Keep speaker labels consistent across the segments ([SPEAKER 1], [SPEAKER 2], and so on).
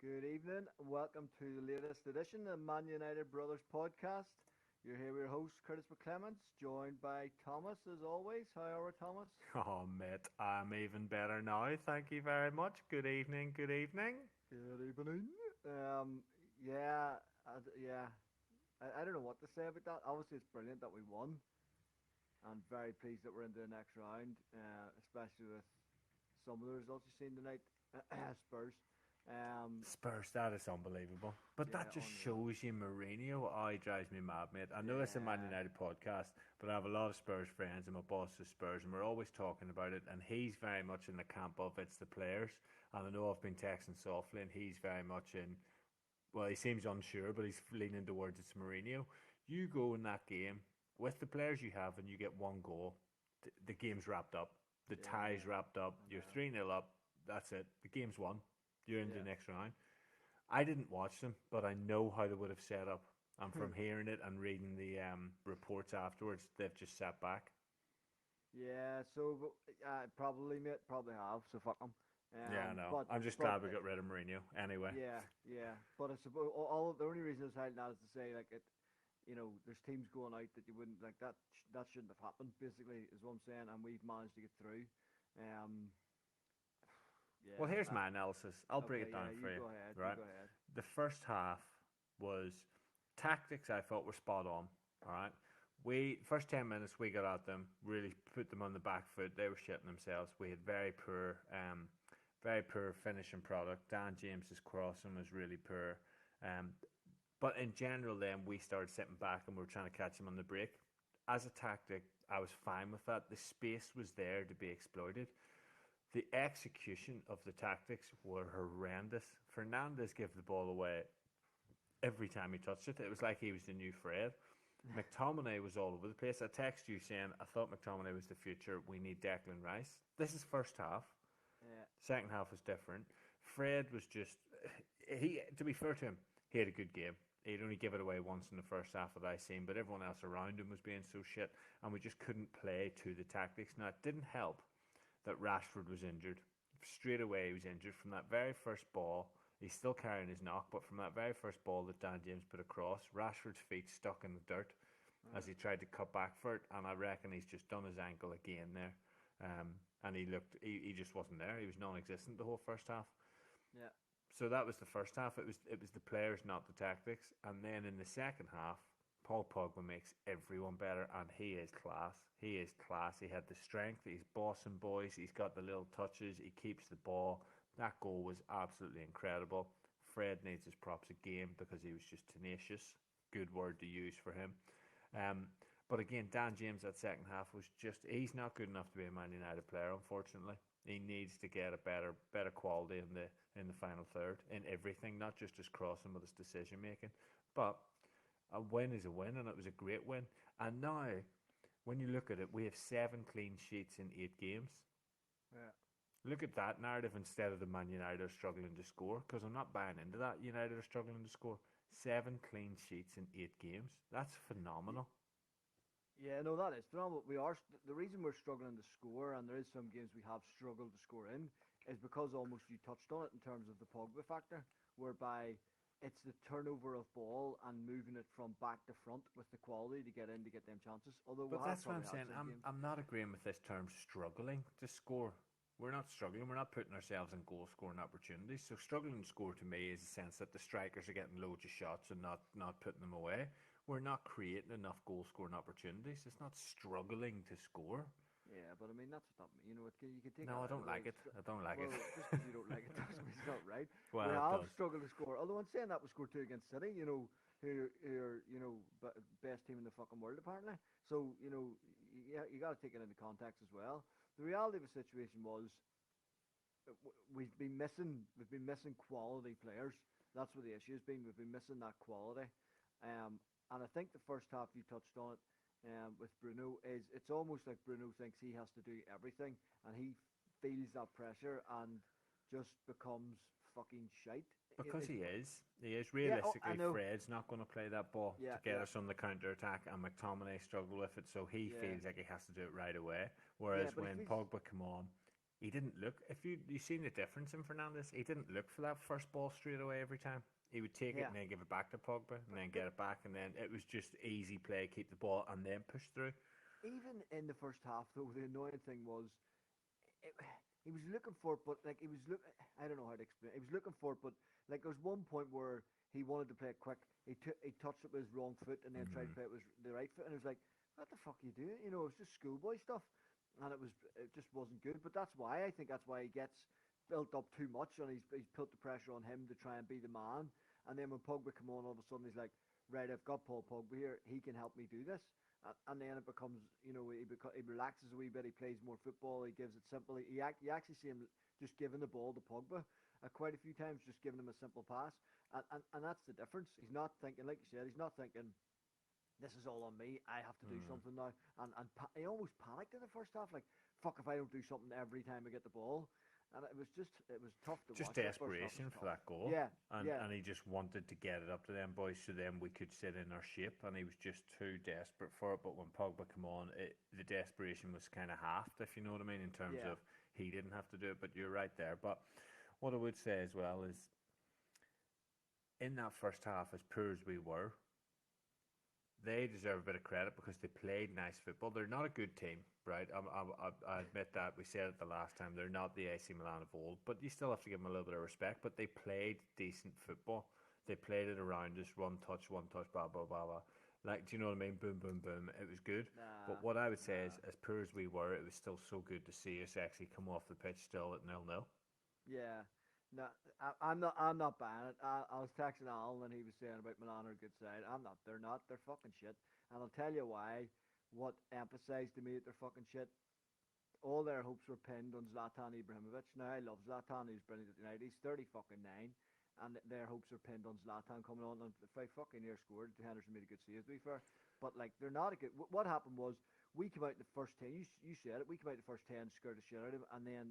[SPEAKER 1] Good evening, and welcome to the latest edition of Man United Brothers podcast. You're here with your host, Curtis McClements, joined by Thomas, as always. How are we, Thomas?
[SPEAKER 2] Oh, mate, I'm even better now. Thank you very much. Good evening. Good evening.
[SPEAKER 1] Good evening. Um, yeah, yeah. I don't know what to say about that. Obviously, it's brilliant that we won. I'm very pleased that we're into the next round, especially with some of the results you've seen tonight. Spurs. Um,
[SPEAKER 2] Spurs, that is unbelievable. But
[SPEAKER 1] yeah,
[SPEAKER 2] that just
[SPEAKER 1] unreal.
[SPEAKER 2] shows you Mourinho. Oh, he drives me mad, mate. I know it's a Man
[SPEAKER 1] Yeah,
[SPEAKER 2] United podcast, but I have a lot of Spurs friends, and my boss is Spurs, and we're always talking about it. And he's very much in the camp of it's the players. And I know I've been texting softly, and he's very much in. Well, he seems unsure, but he's leaning towards it's Mourinho. You go in that game with the players you have, and you get one goal. The game's wrapped up. The tie's
[SPEAKER 1] yeah,
[SPEAKER 2] wrapped up.
[SPEAKER 1] I
[SPEAKER 2] You're
[SPEAKER 1] know.
[SPEAKER 2] 3-0 up. That's it. The game's won. You're into the
[SPEAKER 1] Yeah.
[SPEAKER 2] next round. I didn't watch them, but I know how they would have set up. And from hearing it and reading the reports afterwards, they've just sat back.
[SPEAKER 1] Yeah, so probably mate, probably have. So fuck them.
[SPEAKER 2] Yeah, I know.
[SPEAKER 1] But
[SPEAKER 2] I'm just
[SPEAKER 1] but
[SPEAKER 2] glad we got rid of Mourinho. Anyway.
[SPEAKER 1] yeah, yeah. But I suppose all the only reason I was hiding that is to say like it. There's teams going out that you wouldn't like that. That shouldn't have happened. Basically, is what I'm saying, and we've managed to get through. Um,
[SPEAKER 2] Well,
[SPEAKER 1] yeah.
[SPEAKER 2] here's my analysis. I'll break
[SPEAKER 1] Okay.
[SPEAKER 2] it down
[SPEAKER 1] Yeah.
[SPEAKER 2] for
[SPEAKER 1] You
[SPEAKER 2] you.
[SPEAKER 1] go ahead. You
[SPEAKER 2] Right.
[SPEAKER 1] go ahead.
[SPEAKER 2] The first half was tactics I thought were spot on. All right. We first 10 minutes we got at them, really put them on the back foot. They were shitting themselves. We had very poor finishing product. Dan James's crossing was really poor. Um, but in general, then we started sitting back and we were trying to catch them on the break. As a tactic, I was fine with that. The space was there to be exploited. The execution of the tactics were horrendous. Fernandez gave the ball away every time he touched it. It was like he was the new Fred. McTominay was all over the place. I text you saying I thought McTominay was the future. We need Declan Rice. This is first half.
[SPEAKER 1] Yeah.
[SPEAKER 2] Second half was different. Fred was just he. To be fair to him, he had a good game. He'd only give it away once in the first half that I seen, but everyone else around him was being so shit, and we just couldn't play to the tactics. Now it didn't help that Rashford was injured. Straight away, he was injured from that very first ball. He's still carrying his knock, but from that very first ball that Dan James put across, Rashford's feet stuck in the dirt as he tried to cut back for it, and I reckon he's just done his ankle again there. And he just wasn't there. He was non-existent the whole first half.
[SPEAKER 1] Yeah.
[SPEAKER 2] So that was the first half. It was the players, not the tactics. And then in the second half, Paul Pogba makes everyone better, and he is class. He is class. He had the strength. He's bossing boys. He's got the little touches. He keeps the ball. That goal was absolutely incredible. Fred needs his props again because he was just tenacious. Good word to use for him. Um, but again, Dan James that second half was just—he's not good enough to be a Man United player. Unfortunately, he needs to get a better quality in the final third in everything, not just his crossing, but his decision making. But a win is a win, and it was a great win. And now, when you look at it, we have 7 clean sheets in 8 games.
[SPEAKER 1] Yeah.
[SPEAKER 2] Look at that narrative instead of the Man United are struggling to score, because I'm not buying into that. United are struggling to score. 7 clean sheets in 8 games. That's phenomenal.
[SPEAKER 1] Yeah, no, that is phenomenal. The reason we're struggling to score, and there is some games we have struggled to score in, is because almost you touched on it in terms of the Pogba factor, whereby it's the turnover of ball and moving it from back to front with the quality to get in to get them chances. Although we
[SPEAKER 2] But
[SPEAKER 1] have
[SPEAKER 2] that's what
[SPEAKER 1] probably
[SPEAKER 2] I'm
[SPEAKER 1] had
[SPEAKER 2] saying.
[SPEAKER 1] some
[SPEAKER 2] I'm
[SPEAKER 1] games.
[SPEAKER 2] I'm not agreeing with this term struggling to score. We're not struggling. We're not putting ourselves in goal scoring opportunities. So struggling to score to me is a sense that the strikers are getting loads of shots and not putting them away. We're not creating enough goal scoring opportunities. It's not struggling to score.
[SPEAKER 1] Yeah, but I mean that's not you can take
[SPEAKER 2] No,
[SPEAKER 1] that
[SPEAKER 2] I don't
[SPEAKER 1] either way.
[SPEAKER 2] like it. I don't like it.
[SPEAKER 1] Well, just because you don't like it doesn't mean it's not right. We
[SPEAKER 2] Well, it
[SPEAKER 1] have
[SPEAKER 2] does.
[SPEAKER 1] struggled to score. Although I'm saying that we scored two against City, who are best team in the fucking world apparently. So you got to take it into context as well. The reality of the situation was we've been missing quality players. That's what the issue has been. We've been missing that quality. And I think the first half you touched on it with Bruno is it's almost like Bruno thinks he has to do everything, and he feels that pressure and just becomes fucking shite.
[SPEAKER 2] Because he is. He is.
[SPEAKER 1] Yeah, oh, I
[SPEAKER 2] Realistically,
[SPEAKER 1] know.
[SPEAKER 2] Fred's not going to play that ball to
[SPEAKER 1] Yeah,
[SPEAKER 2] get
[SPEAKER 1] yeah,
[SPEAKER 2] us on the counter attack, and McTominay struggled with it, so he
[SPEAKER 1] yeah,
[SPEAKER 2] feels like he has to do it right away.
[SPEAKER 1] yeah.
[SPEAKER 2] Whereas
[SPEAKER 1] But he
[SPEAKER 2] when
[SPEAKER 1] feels
[SPEAKER 2] Pogba come on, he didn't look. If you seen the difference in Fernandes, he didn't look for that first ball straight away every time. He would take it
[SPEAKER 1] Yeah,
[SPEAKER 2] and then give it back to Pogba and then get it back, and then it was just easy play, keep the ball, and then push through.
[SPEAKER 1] even in the first half, though, the annoying thing was it, he was looking for it, but like he was look. I don't know how to explain. He was looking for it, but like there was one point where he wanted to play it quick. He touched it with his wrong foot and then tried to
[SPEAKER 2] Mm-hmm.
[SPEAKER 1] play it with the right foot, and it was like, what the fuck are you doing? You know, it was just schoolboy stuff, and it just wasn't good. But that's why I think that's why he gets built up too much, and he's put the pressure on him to try and be the man. And then when Pogba come on, all of a sudden he's like, right, I've got Paul Pogba here. He can help me do this. And then it becomes, he relaxes a wee bit. He plays more football. He gives it simple. You actually see him just giving the ball to Pogba quite a few times, just giving him a simple pass. And that's the difference. He's not thinking, like you said, he's not thinking, this is all on me. I have to do
[SPEAKER 2] Mm.
[SPEAKER 1] something now. He almost panicked in the first half. Like, fuck if I don't do something every time I get the ball. And it was tough to
[SPEAKER 2] Just
[SPEAKER 1] watch. The first half
[SPEAKER 2] desperation
[SPEAKER 1] was
[SPEAKER 2] for
[SPEAKER 1] tough.
[SPEAKER 2] that goal.
[SPEAKER 1] Yeah, yeah,
[SPEAKER 2] And he just wanted to get it up to them boys so then we could sit in our shape, and he was just too desperate for it. But when Pogba came on, the desperation was kind of halved, if you know what I mean, in terms
[SPEAKER 1] yeah,
[SPEAKER 2] of he didn't have to do it. But you're right there. But what I would say as well is, in that first half, as poor as we were, they deserve a bit of credit because they played nice football. They're not a good team, right? I admit that. We said it the last time. They're not the AC Milan of old, but you still have to give them a little bit of respect. But they played decent football. They played it around us, one touch, blah, blah, blah, blah. Like, do you know what I mean? Boom, boom, boom. It was good. But
[SPEAKER 1] nah,
[SPEAKER 2] what I would say is,
[SPEAKER 1] nah.
[SPEAKER 2] as poor as we were, it was still so good to see us actually come off the pitch still at 0-0.
[SPEAKER 1] Yeah. No, I'm not. I'm not buying it. I was texting Alan and he was saying about Milan are a good side. I'm not. They're not. They're fucking shit. And I'll tell you why. What emphasised to me that they're fucking shit. All their hopes were pinned on Zlatan Ibrahimovic. Now I love Zlatan. He's brilliant at United. He's 30 fucking 9, and their hopes are pinned on Zlatan coming on. And if I fucking near scored, Henderson made a good save to be fair. But like they're not a good. What happened was we came out in the first 10. You said it. We came out in the first 10, scared the shit out of them, and then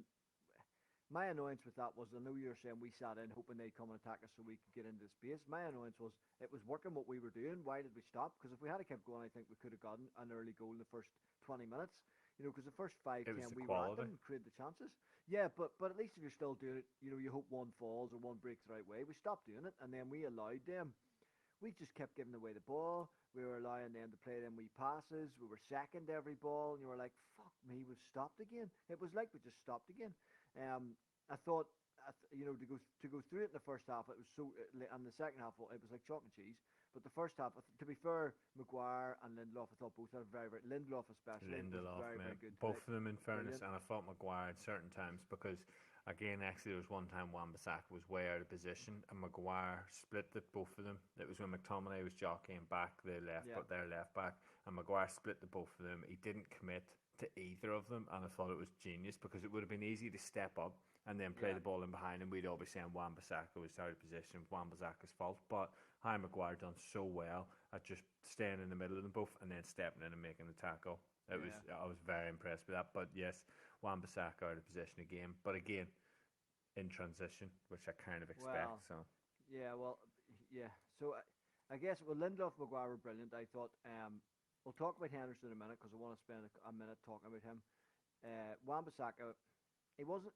[SPEAKER 1] my annoyance with that was I know you were saying we sat in hoping they'd come and attack us so we could get into the space. My annoyance was it was working what we were doing. Why did we stop? Because if we had kept going, I think we could have gotten an early goal in the first 20 minutes. You know, because the first five,
[SPEAKER 2] It was
[SPEAKER 1] 10
[SPEAKER 2] the
[SPEAKER 1] we were at
[SPEAKER 2] quality.
[SPEAKER 1] them and created the chances. Yeah, but at least if you're still doing it, you know, you hope one falls or one breaks the right way. We stopped doing it, and then we allowed them. We just kept giving away the ball. We were allowing them to play them wee passes. We were second every ball, and you were like, "Fuck me, we've stopped again." It was like we just stopped again. I thought, you know, to go through it in the first half, it was so, and the second half, it was like chalk and cheese. But the first half, to be fair, Maguire and Lindelof, I thought both had very Lindelof especially was
[SPEAKER 2] Lindelof,
[SPEAKER 1] very
[SPEAKER 2] mate.
[SPEAKER 1] very good
[SPEAKER 2] Both
[SPEAKER 1] today.
[SPEAKER 2] of them, in fairness,
[SPEAKER 1] Brilliant.
[SPEAKER 2] and I thought Maguire at certain times because, again, actually, there was one time Wan-Bissaka was way out of position and Maguire split both of them. It was when McTominay was jockeying back
[SPEAKER 1] Yeah,
[SPEAKER 2] their left back, and Maguire split the both of them. He didn't commit to either of them, and I thought it was genius because it would have been easy to step up and then play
[SPEAKER 1] yeah,
[SPEAKER 2] the ball in behind, and we'd all be saying Wan-Bissaka was out of position, Wan-Bissaka's fault. But Harry Maguire done so well at just staying in the middle of them both and then stepping in and making the tackle.
[SPEAKER 1] yeah.
[SPEAKER 2] I was very impressed with that. But yes, Wan-Bissaka out of position again, but again in transition, which I kind of expect.
[SPEAKER 1] Well,
[SPEAKER 2] So
[SPEAKER 1] yeah, well, yeah. So I guess Lindelof, Maguire were brilliant. I thought. We'll talk about Henderson in a minute because I want to spend a minute talking about him. Wan-Bissaka, he wasn't.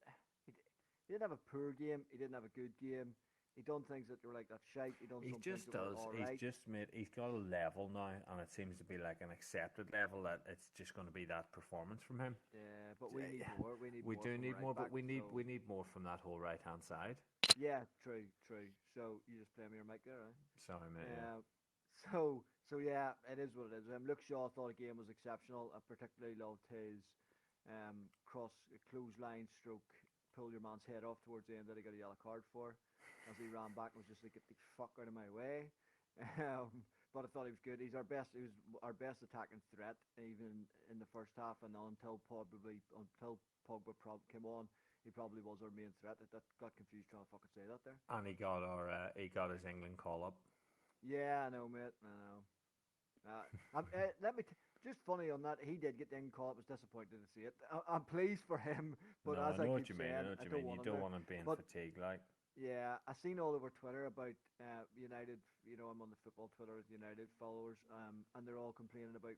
[SPEAKER 1] He didn't have a poor game. He didn't have a good game. He done things that were like that shite. He done
[SPEAKER 2] he
[SPEAKER 1] some things
[SPEAKER 2] just
[SPEAKER 1] that were
[SPEAKER 2] does.
[SPEAKER 1] all
[SPEAKER 2] He's
[SPEAKER 1] right.
[SPEAKER 2] just made. He's got a level now, and it seems to be like an accepted level that it's just going to be that performance from him.
[SPEAKER 1] Yeah, but we need more. We need
[SPEAKER 2] We
[SPEAKER 1] more
[SPEAKER 2] do
[SPEAKER 1] from a
[SPEAKER 2] need
[SPEAKER 1] right
[SPEAKER 2] more, but
[SPEAKER 1] back. So
[SPEAKER 2] we need more from that whole right hand side.
[SPEAKER 1] yeah, true, true. So you just play me your mic there, right?
[SPEAKER 2] Sorry, mate. Yeah.
[SPEAKER 1] Uh, so yeah, it is what it is. Luke Shaw thought the game was exceptional. I particularly loved his cross clothesline stroke, pull your man's head off towards the end that he got a yellow card for, as he ran back and was just like, get the fuck out of my way. Um, but I thought he was good. He was our best attacking threat even in the first half, and until Pogba came on, he probably was our main threat. That got confused trying to fucking say that there.
[SPEAKER 2] And he got his England call up.
[SPEAKER 1] Yeah, I know, mate. I know. Just funny on that. He did get the end call. I was disappointed to see it. I'm pleased for him, but
[SPEAKER 2] No, I
[SPEAKER 1] as I
[SPEAKER 2] know what
[SPEAKER 1] keep
[SPEAKER 2] you mean. I
[SPEAKER 1] saying,
[SPEAKER 2] know what
[SPEAKER 1] I
[SPEAKER 2] you
[SPEAKER 1] don't
[SPEAKER 2] mean. You
[SPEAKER 1] want him
[SPEAKER 2] don't
[SPEAKER 1] there.
[SPEAKER 2] want him being
[SPEAKER 1] But
[SPEAKER 2] fatigued, like.
[SPEAKER 1] yeah, I seen all over Twitter about United. You know, I'm on the football Twitter with United followers, and they're all complaining about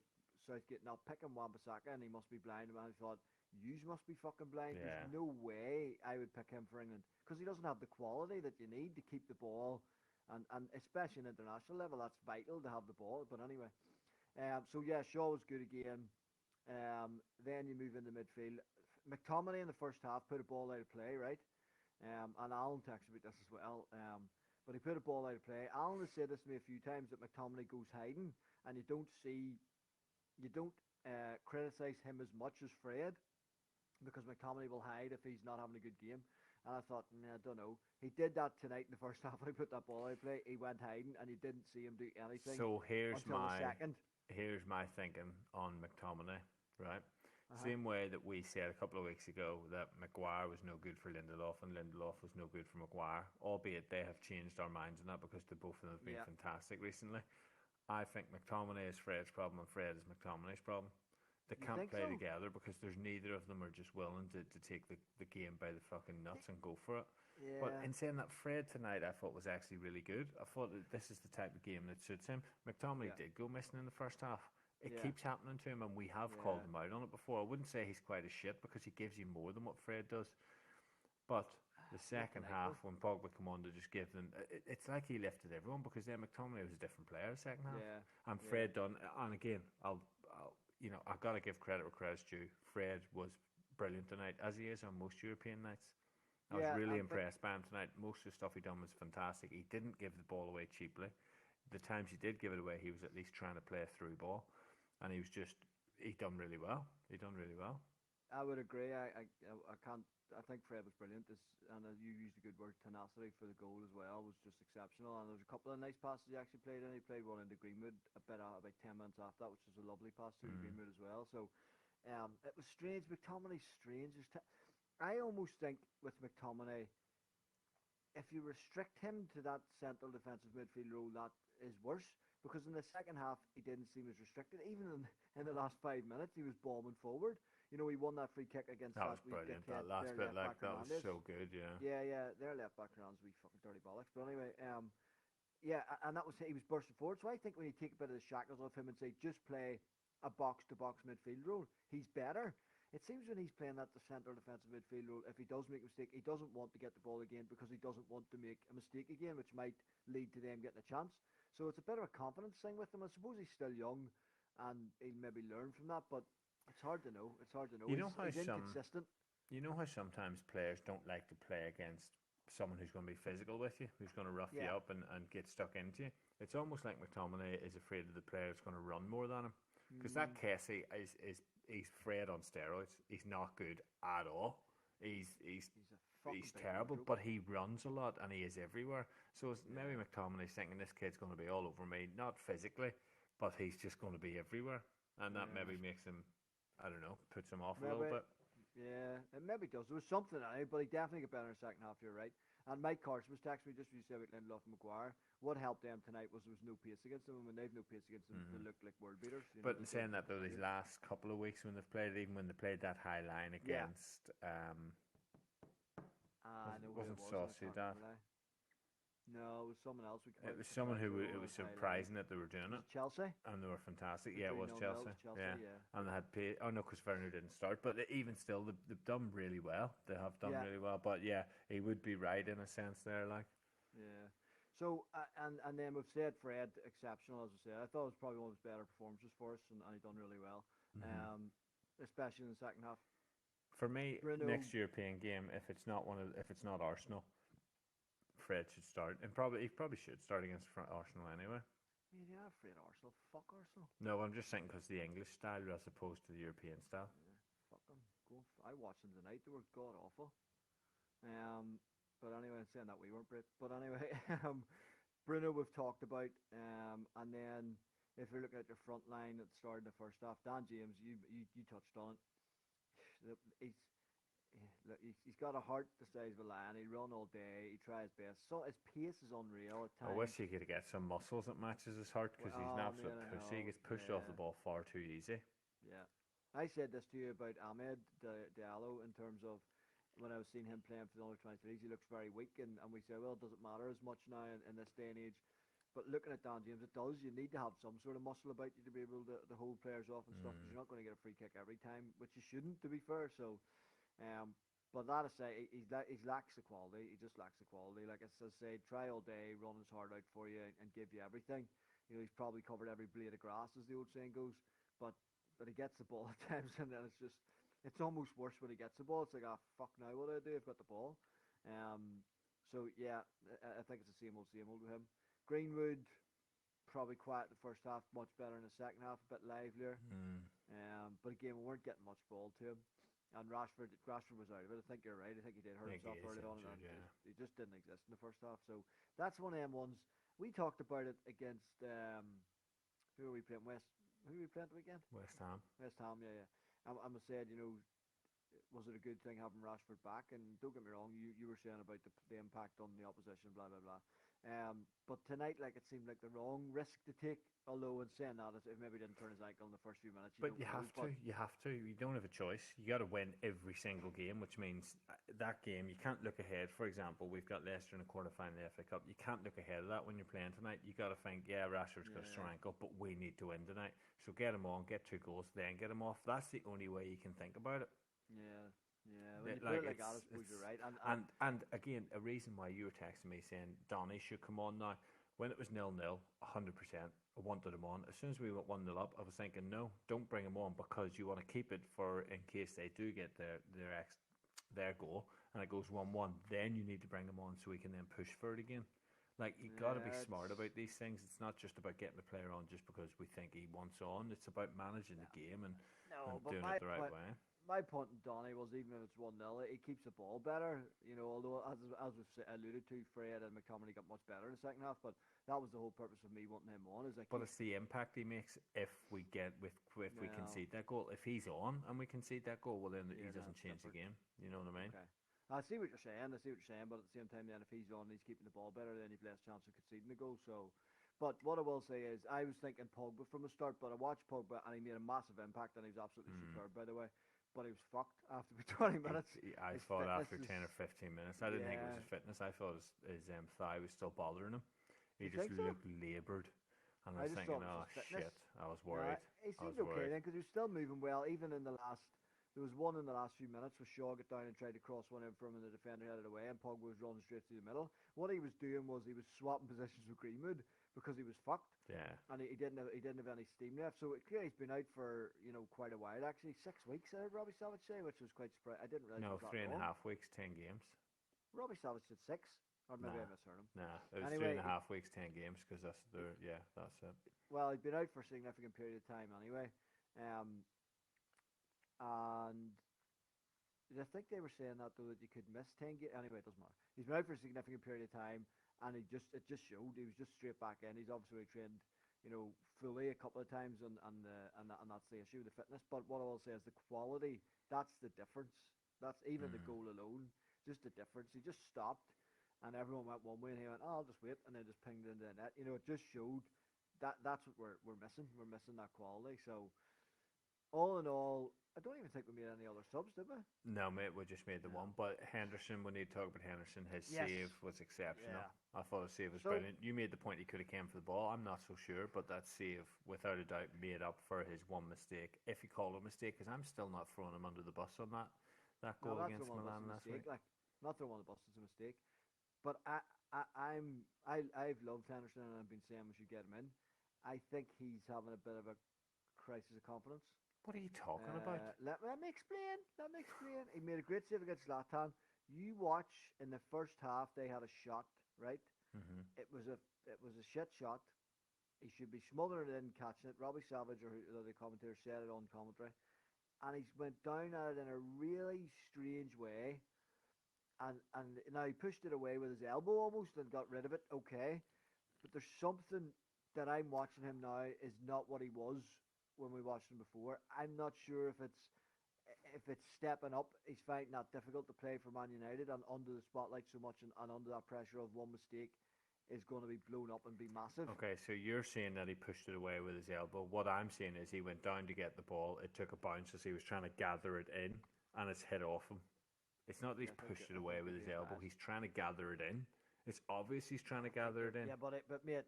[SPEAKER 1] Southgate not picking Wan-Bissaka, and he must be blind. And I thought, you must be fucking blind.
[SPEAKER 2] Yeah.
[SPEAKER 1] There's no way I would pick him for England because he doesn't have the quality that you need to keep the ball, and especially in international level, that's vital to have the ball. But anyway, so yeah, Shaw was good again. Then you move into midfield. McTominay in the first half put a ball out of play, right? And Alan texted about this as well. But he put a ball out of play. Alan has said this to me a few times that McTominay goes hiding, and you don't criticise him as much as Fred, because McTominay will hide if he's not having a good game. And I thought, I don't know. He did that tonight in the first half when he put that ball out of play. He went hiding, and you didn't see him do anything
[SPEAKER 2] So
[SPEAKER 1] until the second.
[SPEAKER 2] here's my thinking on McTominay, right?
[SPEAKER 1] Uh-huh.
[SPEAKER 2] Same way that we said a couple of weeks ago that Maguire was no good for Lindelof and Lindelof was no good for Maguire, albeit they have changed our minds on that because the both of them have been fantastic recently. I think McTominay is Fred's problem and Fred is McTominay's problem. They can't play together because there's neither of them are just willing to take the game by the fucking nuts and go for it.
[SPEAKER 1] Yeah.
[SPEAKER 2] But in saying that, Fred tonight I thought was actually really good. I thought that this is the type of game that suits him. McTominay did go missing in the first half. It keeps happening to him, and we have called him out on it before. I wouldn't say he's quite a shit because he gives you more than what Fred does. But the second half, when Pogba came on to just give them, it's like he lifted everyone because then McTominay was a different player the second half. And Fred done, and again, I've got to give credit where credit's due. Fred was brilliant tonight, as he is on most European nights. I was really impressed by him tonight. Most of the stuff he done was fantastic. He didn't give the ball away cheaply. The times he did give it away, he was at least trying to play a through ball. And he done really well.
[SPEAKER 1] I would agree. I think Fred was brilliant. And you used a good word, tenacity for the goal as well was just exceptional. And there was a couple of nice passes he actually played in. He played one into Greenwood about 10 minutes after that, which was a lovely pass to Greenwood as well. So it was strange. McTominay's strange. I almost think with McTominay, if you restrict him to that central defensive midfield role, that is worse. Because in the second half, he didn't seem as restricted. Even in the last 5 minutes, he was bombing forward. He won that free kick against
[SPEAKER 2] that was brilliant. That last bit, that was so good, yeah.
[SPEAKER 1] Yeah, their left back Hernandez, we fucking dirty bollocks. But anyway, and that was he was bursting forward. So I think when you take a bit of the shackles off him and say just play a box-to-box midfield role, he's better. It seems when he's playing that the central defensive midfield role, if he does make a mistake, he doesn't want to get the ball again because he doesn't want to make a mistake again, which might lead to them getting a chance. So it's a bit of a confidence thing with him. I suppose he's still young, and he'll maybe learn from that. But it's hard to know. He's inconsistent.
[SPEAKER 2] You know how sometimes players don't like to play against someone who's going to be physical with you, who's going to rough you up and get stuck into you. It's almost like McTominay is afraid of the player that's going to run more than him. Because that Kessie he's Fred on steroids. He's not good at all. He's terrible, but he runs a lot and he is everywhere. So maybe McTominay's thinking this kid's going to be all over me, not physically, but he's just going to be everywhere, and that maybe makes him, I don't know, puts him off a little bit.
[SPEAKER 1] Yeah, it maybe does. There was something in it, but he definitely got better in the second half. You're right. And Mike Carson was texting me just as you said about Lindelof and Maguire. What helped them tonight was there was no pace against them. And when they've no pace against them, they look like world beaters.
[SPEAKER 2] But in saying that, though, these last couple of weeks when they've played, even when they played that high line against, wasn't Sociedad.
[SPEAKER 1] No, it was someone else.
[SPEAKER 2] It was someone who it was surprising that they were doing it.
[SPEAKER 1] Chelsea,
[SPEAKER 2] and they were fantastic. Yeah, it was Chelsea. Yeah, and they had pay. Oh no, because Werner didn't start. But even still, they've done really well. They have done really well. But yeah, he would be right in a sense there, like.
[SPEAKER 1] Yeah. So and then we've said Fred exceptional, as I said. I thought it was probably one of his better performances for us, and he done really well. Especially in the second half.
[SPEAKER 2] For me, next European game, if it's not Arsenal, Fred should start, and he probably should start against Arsenal anyway.
[SPEAKER 1] Yeah, Fred Arsenal. Fuck Arsenal.
[SPEAKER 2] No, I'm just saying because the English style as opposed to the European style.
[SPEAKER 1] Yeah, fuck them. I watched them tonight. They were god awful. But anyway, saying that we weren't great. But anyway, Bruno we've talked about, and then if you're looking at your front line at the start of the first half, Dan James, you touched on it. He's got a heart the size of a lion. He run all day. He tries his best. So his pace is unreal at times.
[SPEAKER 2] I wish he could get some muscles that matches his heart because he's an absolute pussy. He gets pushed off the ball far too easy.
[SPEAKER 1] Yeah, I said this to you about Ahmed Diallo in terms of when I was seeing him playing for the under 23s. He looks very weak, and we say, well, it doesn't matter as much now in this day and age. But looking at Dan James, it does. You need to have some sort of muscle about you to be able to hold players off and stuff, because you're not going to get a free kick every time, which you shouldn't, to be fair. So, but that aside, he lacks the quality. He just lacks the quality. Like I say, try all day, run his heart out for you, and give you everything. He's probably covered every blade of grass, as the old saying goes. But he gets the ball at times, and then it's almost worse when he gets the ball. It's like, fuck, now what do I do? I've got the ball. So yeah, I think it's the same old with him. Greenwood, probably quiet the first half, much better in the second half, a bit livelier. But again, we weren't getting much ball to him. And Rashford was out of it. I think you're right. I think he did hurt himself early on, and he just didn't exist in the first half. So that's one of them ones. We talked about it against who are we playing? Who are we playing again?
[SPEAKER 2] West Ham.
[SPEAKER 1] West Ham, yeah. I said, was it a good thing having Rashford back? And don't get me wrong, you were saying about the impact on the opposition, blah blah blah. But tonight, like, it seemed like the wrong risk to take. Although in saying that, it maybe didn't turn his ankle in the first few minutes.
[SPEAKER 2] But you have to. You don't have a choice. You got to win every single game, which means that game you can't look ahead. For example, we've got Leicester in a quarter-final of the FA Cup. You can't look ahead of that when you're playing tonight. You got to think, Rashford's got a sore ankle, but we need to win tonight. So get him on, get 2 goals, then get him off. That's the only way you can think about it.
[SPEAKER 1] Yeah. When you put it like that, I suppose you're right.
[SPEAKER 2] And again, a reason why you were texting me saying Donny should come on now. When it was 0-0, 100%, I wanted him on. As soon as we went 1-0 up, I was thinking, no, don't bring him on, because you want to keep it for in case they do get their goal and it goes 1-1. Then you need to bring him on so we can then push for it again. Like, you got to be smart about these things. It's not just about getting the player on just because we think he wants on. It's about managing the game and doing it the right way.
[SPEAKER 1] My point in Donny was, even if it's 1-0, he keeps the ball better. Although as we've alluded to, Fred and McTominay got much better in the second half. But that was the whole purpose of me wanting him on.
[SPEAKER 2] But it's the impact he makes if we concede that goal. If he's on and we concede that goal, well then he doesn't change the game. You know what I mean?
[SPEAKER 1] Okay. I see what you're saying. But at the same time, then if he's on, and he's keeping the ball better, then he's less chance of conceding the goal. So. But what I will say is, I was thinking Pogba from the start, but I watched Pogba and he made a massive impact, and he was absolutely superb, by the way. But he was fucked after 20 minutes.
[SPEAKER 2] I thought after 10 or 15 minutes. I didn't think it was his fitness. I thought his thigh was still bothering him. He just looked laboured. And I was thinking, shit. I was worried.
[SPEAKER 1] He seemed okay then, because he was still moving well, even in the last. There was one in the last few minutes where Shaw got down and tried to cross one in from him, and the defender headed away, and Pogba was running straight through the middle. What he was doing was he was swapping positions with Greenwood, because he was fucked.
[SPEAKER 2] Yeah. And
[SPEAKER 1] he didn't have any steam left. So clearly he's been out for quite a while, actually. 6 weeks, I heard Robbie Savage say, which was quite surprising. I didn't realize.
[SPEAKER 2] No, 3.5 weeks, 10 games.
[SPEAKER 1] Robbie Savage said 6, or maybe I misheard him.
[SPEAKER 2] Nah, it was anyway, 3.5 weeks, 10 games, because that's it.
[SPEAKER 1] Well, he'd been out for a significant period of time anyway, and I think they were saying that though, that you could miss 10 games. Anyway, it doesn't matter. He's been out for a significant period of time, and it just showed. He was just straight back in. He's obviously trained, fully a couple of times, and that's the issue, the fitness. But what I will say is the quality. That's the difference. That's even the goal alone, just the difference. He just stopped, and everyone went one way, and he went, "Oh, I'll just wait," and then just pinged into the net. It just showed that's what we're missing. We're missing that quality. So, all in all, I don't even think we made any other subs, did we?
[SPEAKER 2] No, mate, we just made the one. But Henderson, we need to talk about Henderson. His save was exceptional. Yeah. I thought his save was brilliant. You made the point he could have came for the ball. I'm not so sure, but that save, without a doubt, made up for his one mistake. If you call it a mistake, because I'm still not throwing him under the bus on that goal against Milan last week.
[SPEAKER 1] Not throwing on the bus, it's a mistake. But I've loved Henderson, and I've been saying we should get him in. I think he's having a bit of a crisis of confidence.
[SPEAKER 2] What are you talking about?
[SPEAKER 1] Let me explain. He made a great save against Zlatan. You watch in the first half, they had a shot, right?
[SPEAKER 2] Mm-hmm.
[SPEAKER 1] It was a shit shot. He should be smothering it in, catching it. Robbie Savage, or the commentator, said it on commentary, and he went down at it in a really strange way. And now he pushed it away with his elbow almost and got rid of it. Okay, but there's something that I'm watching him now is not what he was when we watched him before. I'm not sure if it's stepping up. He's finding that difficult to play for Man United and under the spotlight so much, and under that pressure of one mistake is going to be blown up and be massive.
[SPEAKER 2] Okay, so you're saying that he pushed it away with his elbow. What I'm saying is he went down to get the ball. It took a bounce as he was trying to gather it in, and it's hit off him. It's not that he's pushed it away with his elbow. He's trying to gather it in. It's obvious he's trying to gather it in.
[SPEAKER 1] Yeah, but mate,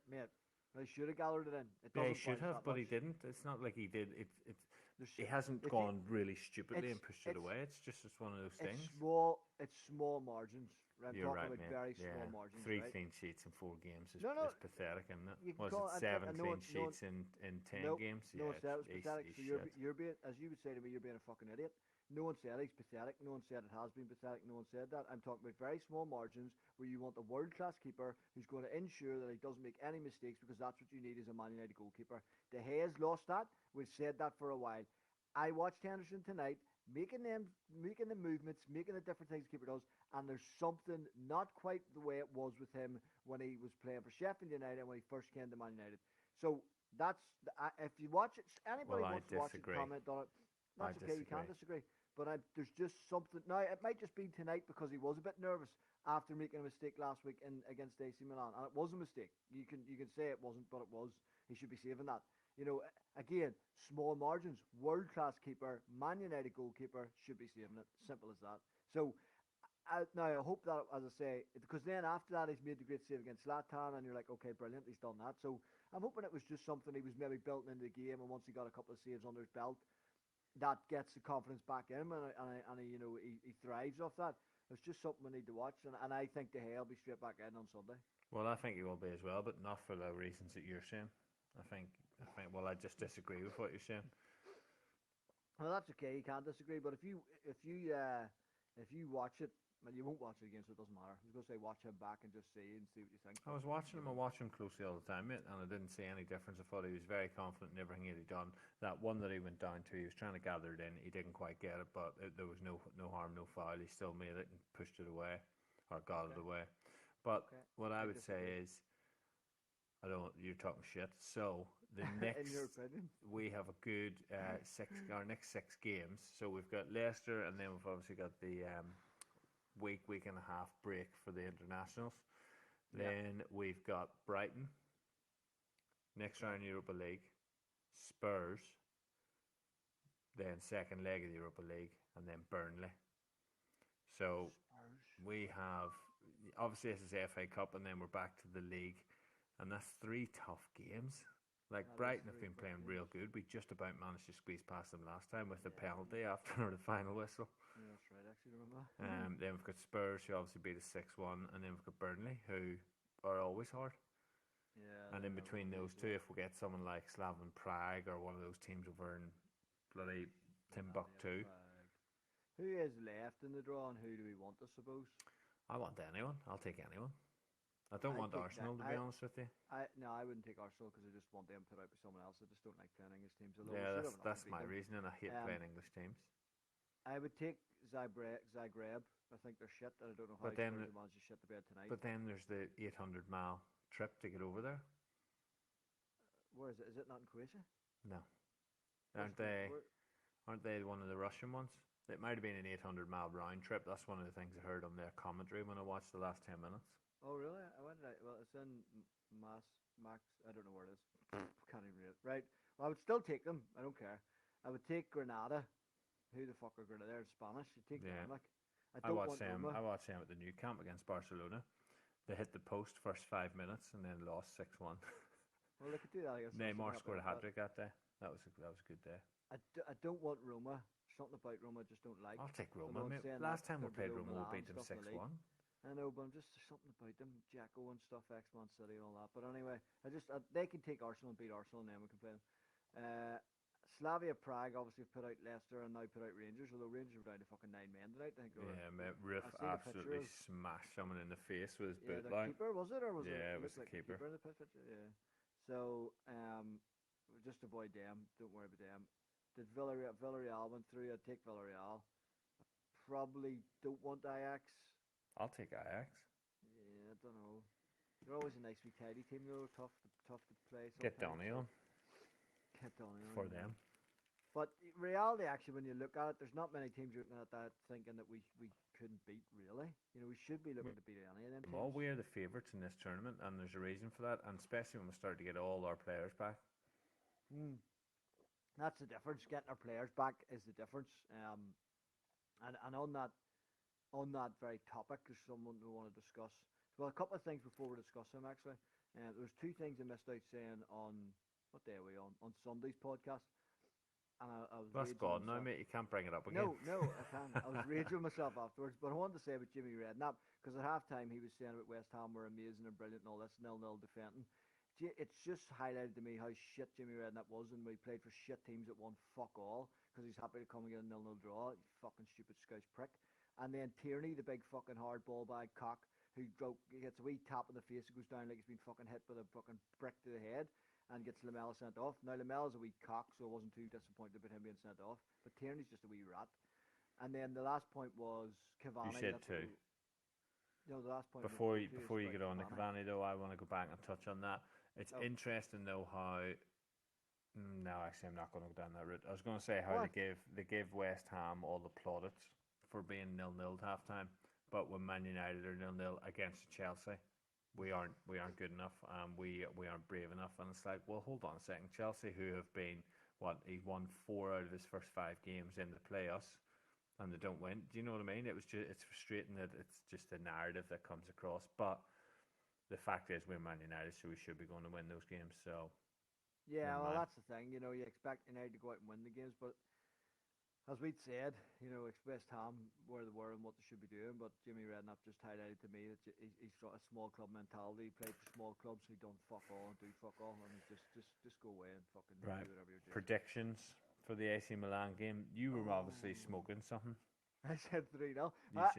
[SPEAKER 1] he should have gathered it in. It
[SPEAKER 2] Yeah, he
[SPEAKER 1] doesn't
[SPEAKER 2] should
[SPEAKER 1] bounce
[SPEAKER 2] have,
[SPEAKER 1] that
[SPEAKER 2] but he
[SPEAKER 1] much.
[SPEAKER 2] didn't. It's not like he did.
[SPEAKER 1] There's
[SPEAKER 2] He hasn't
[SPEAKER 1] the
[SPEAKER 2] gone really stupidly and pushed it
[SPEAKER 1] it's
[SPEAKER 2] away. It's one of those things.
[SPEAKER 1] it's small margins. I'm
[SPEAKER 2] You're
[SPEAKER 1] talking
[SPEAKER 2] right,
[SPEAKER 1] about
[SPEAKER 2] mate.
[SPEAKER 1] very
[SPEAKER 2] Yeah,
[SPEAKER 1] small margins,
[SPEAKER 2] three
[SPEAKER 1] right?
[SPEAKER 2] clean sheets in 4 games
[SPEAKER 1] No,
[SPEAKER 2] is pathetic, isn't it?
[SPEAKER 1] you can
[SPEAKER 2] Was it
[SPEAKER 1] call it.
[SPEAKER 2] seven
[SPEAKER 1] No
[SPEAKER 2] clean
[SPEAKER 1] one, no one,
[SPEAKER 2] sheets in 10
[SPEAKER 1] no,
[SPEAKER 2] games?
[SPEAKER 1] no
[SPEAKER 2] Yeah,
[SPEAKER 1] one said it was pathetic.
[SPEAKER 2] he's
[SPEAKER 1] So
[SPEAKER 2] shit.
[SPEAKER 1] you're being, as you would say to me, you're being a fucking idiot. No one said he's pathetic. No one said it has been pathetic. No one said that. I'm talking about very small margins where you want a world class keeper who's going to ensure that he doesn't make any mistakes because that's what you need as a Man United goalkeeper. De Gea's lost that. We've said that for a while. I watched Henderson tonight making the movements, making the different things keeper does, and there's something not quite the way it was with him when he was playing for Sheffield United when he first came to Man United. So that's if you watch it, anybody
[SPEAKER 2] Well, I
[SPEAKER 1] wants to watch it,
[SPEAKER 2] disagree.
[SPEAKER 1] comment on it.
[SPEAKER 2] I
[SPEAKER 1] That's okay. You
[SPEAKER 2] disagree.
[SPEAKER 1] can't disagree. But there's just something now. It might just be tonight because he was a bit nervous after making a mistake last week against AC Milan, and it was a mistake. You can say it wasn't, but it was. He should be saving that. You know, again, small margins. World class keeper, Man United goalkeeper should be saving it. Simple as that. So now I hope that, as I say, because then after that he's made the great save against Zlatan, and you're like, okay, brilliant, he's done that. So I'm hoping it was just something he was maybe building into the game, and once he got a couple of saves under his belt, that gets the confidence back in him, and he thrives off that. It's just something we need to watch, and I think De Gea will be straight back in on Sunday.
[SPEAKER 2] Well, I think he will be as well, but not for the reasons that you're saying. I think. Well, I just disagree with what you're saying.
[SPEAKER 1] Well, that's okay. You can't disagree, but if you watch it, well, you won't watch it again, so it doesn't matter. I was going to say watch him back and just see what you think.
[SPEAKER 2] I was watching him. I watched him closely all the time, mate, and I didn't see any difference. I thought he was very confident in everything that he'd done. That one that he went down to, he was trying to gather it in. He didn't quite get it, but there was no harm, no foul. He still made it and pushed it away, or got it away. But what I would say is, you're talking shit. So the next,
[SPEAKER 1] in your opinion,
[SPEAKER 2] we have a good our next 6 games. So we've got Leicester, and then we've obviously got the week and a half break for the internationals. Then we've got Brighton, next round Europa League, Spurs, then second leg of the Europa League, and then Burnley. So we have, obviously this is the FA Cup, and then we're back to the league, and that's 3 tough games. Like, Brighton have been playing real good. We just about managed to squeeze past them last time with the penalty after the final whistle.
[SPEAKER 1] Yeah, that's right. Actually, remember.
[SPEAKER 2] Then we've got Spurs, who obviously beat us 6-1, and then we've got Burnley, who are always hard.
[SPEAKER 1] Yeah.
[SPEAKER 2] And in between those two, if we get someone like Slaven Prague or one of those teams over in bloody Timbuktu.
[SPEAKER 1] Who is left in the draw, and who do we want, I suppose?
[SPEAKER 2] I want anyone. I'll take anyone. I don't want Arsenal, to be honest with you.
[SPEAKER 1] I wouldn't take Arsenal because I just want them put out by someone else. I just don't like playing English teams.
[SPEAKER 2] Yeah, that's my reasoning. I hate playing English teams.
[SPEAKER 1] I would take Zagreb. I think they're shit, and I don't know how they managed to shit the bed tonight.
[SPEAKER 2] But then there's the 800-mile trip to get over there.
[SPEAKER 1] Where is it? Is it not in Croatia?
[SPEAKER 2] No. Aren't they one of the Russian ones? It might have been an 800-mile round trip. That's one of the things I heard on their commentary when I watched the last 10 minutes.
[SPEAKER 1] Oh, really? Well, it's in Max. I don't know where it is. Can't even read it. Right. Well, I would still take them. I don't care. I would take Granada. Who the fuck are Granada? They're in Spanish. You take them. Like,
[SPEAKER 2] I watched them at the new camp against Barcelona. They hit the post first 5 minutes and then lost 6-1.
[SPEAKER 1] Well, they could do that. I guess
[SPEAKER 2] Neymar scored a hat-trick that day. That was a good day.
[SPEAKER 1] I don't want Roma. Something about Roma I just don't like.
[SPEAKER 2] I'll take Roma, mate. Last time we played Roma, we beat them 6-1.
[SPEAKER 1] I know, but there's something about them, Jacko and stuff, X-Man City and all that. But anyway, they can take Arsenal and beat Arsenal, and then we can play them. Slavia Prague obviously have put out Leicester and now put out Rangers, although Rangers are down to fucking 9 men tonight. I think.
[SPEAKER 2] Yeah, mate. Roof absolutely smashed someone in the face with his boot line.
[SPEAKER 1] Keeper, was it? Or was it?
[SPEAKER 2] Yeah, it was the keeper.
[SPEAKER 1] In the picture? Yeah. So, just avoid them. Don't worry about them. Did Villarreal went through? I'd take Villarreal. I probably don't want Ajax.
[SPEAKER 2] I'll take Ajax.
[SPEAKER 1] Yeah, I don't know. They're always a nice wee tidy team though. Tough to play.
[SPEAKER 2] Get Donny on.
[SPEAKER 1] Get Donny on.
[SPEAKER 2] For them.
[SPEAKER 1] But reality, actually, when you look at it, there's not many teams looking at that thinking that we couldn't beat, really. You know, we should be looking to beat any of them teams.
[SPEAKER 2] Well, we are the favourites in this tournament, and there's a reason for that, and especially when we start to get all our players back.
[SPEAKER 1] That's the difference. Getting our players back is the difference. And on that very topic, there's someone we want to discuss. Well, a couple of things before we discuss him, actually. There was two things I missed out saying on, what day are we on? On Sunday's podcast. And I was
[SPEAKER 2] That's
[SPEAKER 1] raging
[SPEAKER 2] gone
[SPEAKER 1] with
[SPEAKER 2] now,
[SPEAKER 1] myself.
[SPEAKER 2] mate. You can't bring it up again.
[SPEAKER 1] No, I can't. I was raging with myself afterwards. But I wanted to say about Jimmy Redknapp, because at halftime he was saying about West Ham were amazing and brilliant and all this, 0-0 defending. It's just highlighted to me how shit Jimmy Redknapp was when we played for shit teams that won fuck all, because he's happy to come and get a 0-0 draw. You fucking stupid Scouse prick. And then Tierney, the big fucking hard ball bag cock, who gets a wee tap in the face, it goes down like he's been fucking hit with a fucking brick to the head, and gets Lamela sent off. Now Lamela's a wee cock, so I wasn't too disappointed about him being sent off. But Tierney's just a wee rat. And then the last point was Cavani.
[SPEAKER 2] You said two.
[SPEAKER 1] No, the last point
[SPEAKER 2] Before
[SPEAKER 1] was
[SPEAKER 2] you get on the Cavani, though, I want to go back and touch on that. It's interesting, though, how... No, actually, I'm not going to go down that route. I was going to say how they gave West Ham all the plaudits for being 0-0 at halftime, but when Man United are 0-0 against Chelsea, we aren't good enough. We aren't brave enough, and it's like, well, hold on a second. Chelsea, who have been he won 4 out of his first 5 games in the playoffs, and they don't win. Do you know what I mean? It's frustrating that it's just a narrative that comes across, but the fact is we're Man United, so we should be going to win those games. So
[SPEAKER 1] yeah, well, that's the thing. You expect United to go out and win the games, but as we'd said, it's West Ham where they were and what they should be doing. But Jimmy Redknapp just highlighted to me that he's got a small club mentality. He played for small clubs, so he don't fuck all and do fuck all, and just go away and fucking do whatever you're doing.
[SPEAKER 2] Predictions for the AC Milan game. You were obviously smoking something.
[SPEAKER 1] I said 3-0.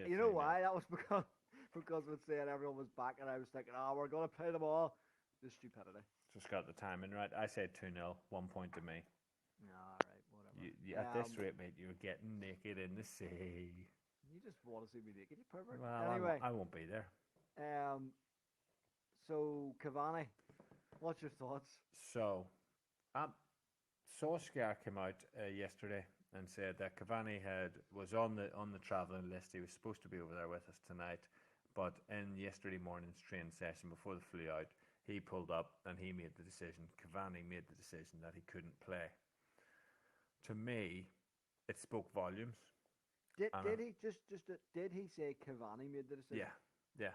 [SPEAKER 2] You
[SPEAKER 1] know
[SPEAKER 2] 3-0.
[SPEAKER 1] why? That was because it said everyone was back, and I was thinking, we're gonna play them all. Just stupidity.
[SPEAKER 2] Just got the timing right. I said 2-0, 1 point to me.
[SPEAKER 1] All right, whatever.
[SPEAKER 2] At this rate, mate, you're getting naked in the sea.
[SPEAKER 1] You just want to see me naked, you pervert.
[SPEAKER 2] Well,
[SPEAKER 1] anyway,
[SPEAKER 2] I won't be there.
[SPEAKER 1] So Cavani, what's your thoughts?
[SPEAKER 2] So, Solskjaer came out yesterday and said that Cavani was on the travelling list. He was supposed to be over there with us tonight, but in yesterday morning's training session before they flew out, he pulled up and he made the decision. Cavani made the decision that he couldn't play. To me, it spoke volumes.
[SPEAKER 1] Did he say Cavani made the decision?
[SPEAKER 2] Yeah.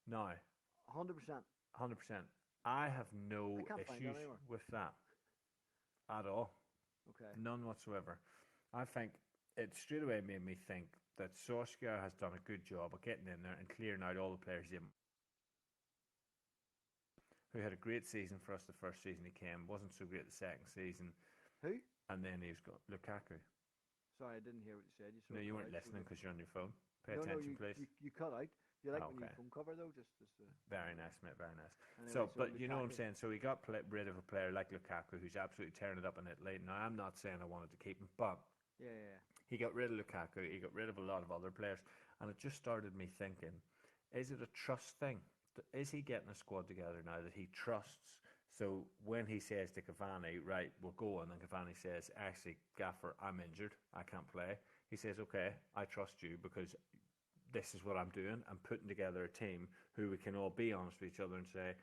[SPEAKER 2] No.
[SPEAKER 1] 100%.
[SPEAKER 2] 100%. I have no issues with that at all.
[SPEAKER 1] Okay.
[SPEAKER 2] None whatsoever. I think it straight away made me think that Solskjaer has done a good job of getting in there and clearing out all the players who had a great season for us the first season he came, wasn't so great the second season.
[SPEAKER 1] Who?
[SPEAKER 2] And then he's got Lukaku.
[SPEAKER 1] Sorry, I didn't hear what you said.
[SPEAKER 2] No, you weren't listening because you're on your phone. Pay
[SPEAKER 1] no,
[SPEAKER 2] attention,
[SPEAKER 1] you,
[SPEAKER 2] please.
[SPEAKER 1] You cut out. You like when you phone cover though?
[SPEAKER 2] Very nice, mate. Very nice.
[SPEAKER 1] Anyway,
[SPEAKER 2] so, but
[SPEAKER 1] Lukaku.
[SPEAKER 2] you know what I'm saying. So he got rid of a player like Lukaku, who's absolutely tearing it up in Italy. Now, I'm not saying I wanted to keep him, but
[SPEAKER 1] yeah.
[SPEAKER 2] He got rid of Lukaku. He got rid of a lot of other players, and it just started me thinking: is it a trust thing? Is he getting a squad together now that he trusts? So when he says to Cavani, right, we'll go on, and Cavani says, actually, Gaffer, I'm injured, I can't play. He says, okay, I trust you because this is what I'm doing. I'm putting together a team who we can all be honest with each other and say,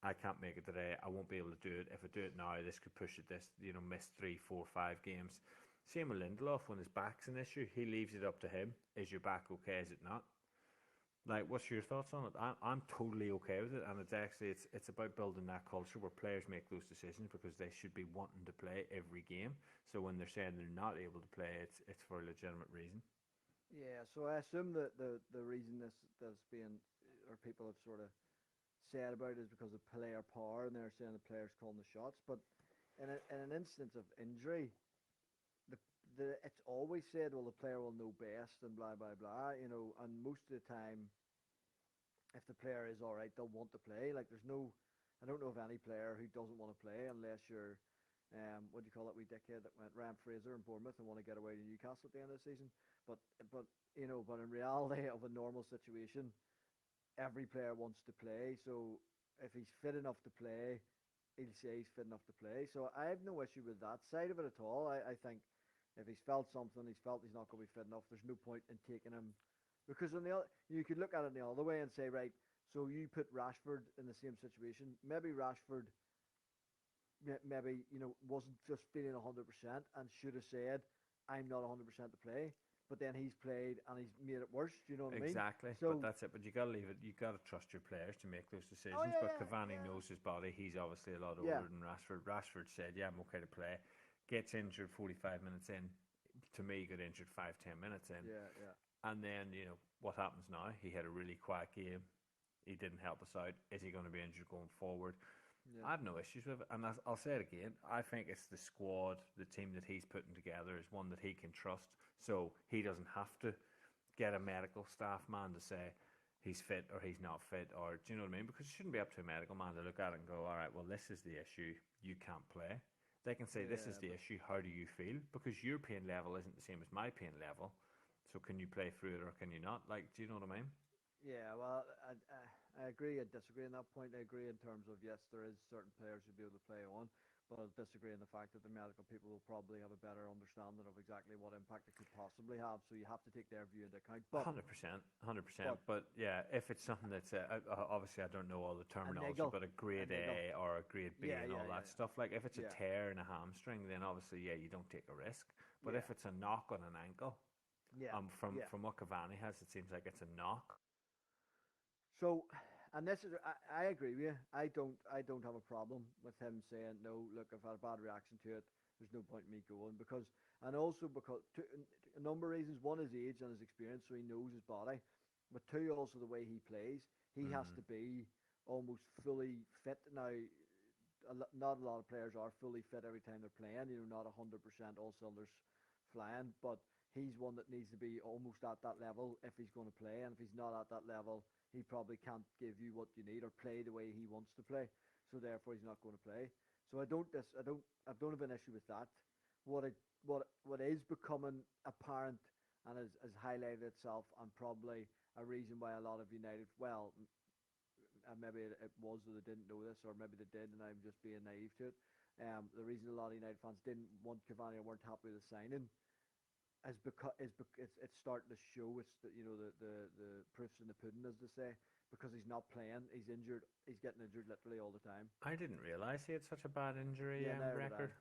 [SPEAKER 2] I can't make it today, I won't be able to do it. If I do it now, this could push it, miss 3, 4, 5 games. Same with Lindelof, when his back's an issue, he leaves it up to him. Is your back okay, is it not? Like, what's your thoughts on it? I'm totally okay with it, and it's about building that culture where players make those decisions because they should be wanting to play every game. So when they're saying they're not able to play, it's for a legitimate reason.
[SPEAKER 1] Yeah, so I assume that the reason that's being, or people have sort of said about it, is because of player power, and they're saying the players calling the shots. But in an instance of injury, it's always said, well, the player will know best and blah, blah, blah, and most of the time, if the player is all right, they'll want to play. Like, I don't know of any player who doesn't want to play unless you're, what do you call it, wee dickhead that went Ryan Fraser in Bournemouth and want to get away to Newcastle at the end of the season. But in reality of a normal situation, every player wants to play. So if he's fit enough to play, he'll say he's fit enough to play. So I have no issue with that side of it at all. I think if he's felt something, he's felt he's not going to be fit enough, there's no point in taking him. Because you could look at it the other way and say, right, so you put Rashford in the same situation. Maybe Rashford wasn't just feeling 100% and should have said, I'm not 100% to play. but then he's played and he's made it worse. Do you know what I mean?
[SPEAKER 2] Exactly, but
[SPEAKER 1] So,
[SPEAKER 2] that's it. But you got to leave it. You got to trust your players to make those
[SPEAKER 1] oh
[SPEAKER 2] decisions.
[SPEAKER 1] yeah,
[SPEAKER 2] But
[SPEAKER 1] yeah,
[SPEAKER 2] Cavani
[SPEAKER 1] yeah,
[SPEAKER 2] knows his body. He's obviously a lot
[SPEAKER 1] yeah,
[SPEAKER 2] older than Rashford. Rashford said, "Yeah, I'm okay to play." Gets injured 45 minutes in. To me, got injured 5-10 minutes in,
[SPEAKER 1] yeah, yeah,
[SPEAKER 2] and then what happens now? He had a really quiet game. He didn't help us out. Is he going to be injured going forward?
[SPEAKER 1] yeah,
[SPEAKER 2] I have no issues with it, and I'll say it again. I think it's the squad, the team that he's putting together is one that he can trust. So he doesn't have to get a medical staff man to say he's fit or he's not fit, or do you know what I mean? Because it shouldn't be up to a medical man to look at it and go, all right, well, this is the issue. You can't play. They can say, this is
[SPEAKER 1] yeah.
[SPEAKER 2] the
[SPEAKER 1] But
[SPEAKER 2] issue. How do you feel? Because your pain level isn't the same as my pain level. So can you play through it or can you not? Like, do you know what I mean?
[SPEAKER 1] yeah, well, I agree and disagree on that point. I agree in terms of yes, there is certain players who'll be able to play on, but I disagree in the fact that the medical people will probably have a better understanding of exactly what impact it could possibly have. So you have to take their view into account.
[SPEAKER 2] 100%, 100%.
[SPEAKER 1] But
[SPEAKER 2] But yeah, if it's something that's obviously I don't know all the
[SPEAKER 1] a
[SPEAKER 2] terminology,
[SPEAKER 1] niggle,
[SPEAKER 2] but a
[SPEAKER 1] a
[SPEAKER 2] grade
[SPEAKER 1] niggle.
[SPEAKER 2] A or a grade B
[SPEAKER 1] Yeah,
[SPEAKER 2] and
[SPEAKER 1] yeah,
[SPEAKER 2] all
[SPEAKER 1] yeah,
[SPEAKER 2] that stuff, like if it's a
[SPEAKER 1] yeah,
[SPEAKER 2] tear in a hamstring, then obviously you don't take a risk. But
[SPEAKER 1] yeah,
[SPEAKER 2] if it's a knock on an ankle,
[SPEAKER 1] yeah,
[SPEAKER 2] from
[SPEAKER 1] yeah.
[SPEAKER 2] what Cavani has, it seems like it's a knock.
[SPEAKER 1] So, and this is, I agree with you. I don't have a problem with him saying no. Look, I've had a bad reaction to it. There's no point in me going because, and also because a number of reasons. One is age and his experience, so he knows his body. But two, also the way he plays. He has
[SPEAKER 2] Mm.
[SPEAKER 1] to be almost fully fit now. Not a lot of players are fully fit every time they're playing. Not 100% all cylinders flying, but he's one that needs to be almost at that level if he's going to play. And if he's not at that level, he probably can't give you what you need or play the way he wants to play. So therefore, he's not going to play. So I don't have an issue with that. What it, what is becoming apparent and has highlighted itself, and probably a reason why a lot of United, well, maybe it was that they didn't know this, or maybe they did, and I'm just being naive to it. The reason a lot of United fans didn't want Cavani or weren't happy with the signing is because it's starting to show. It's the proofs in the pudding, as they say, because he's not playing. He's injured. He's getting injured literally all the time.
[SPEAKER 2] I didn't realize he had such a bad injury
[SPEAKER 1] Yeah, neither did I.
[SPEAKER 2] record.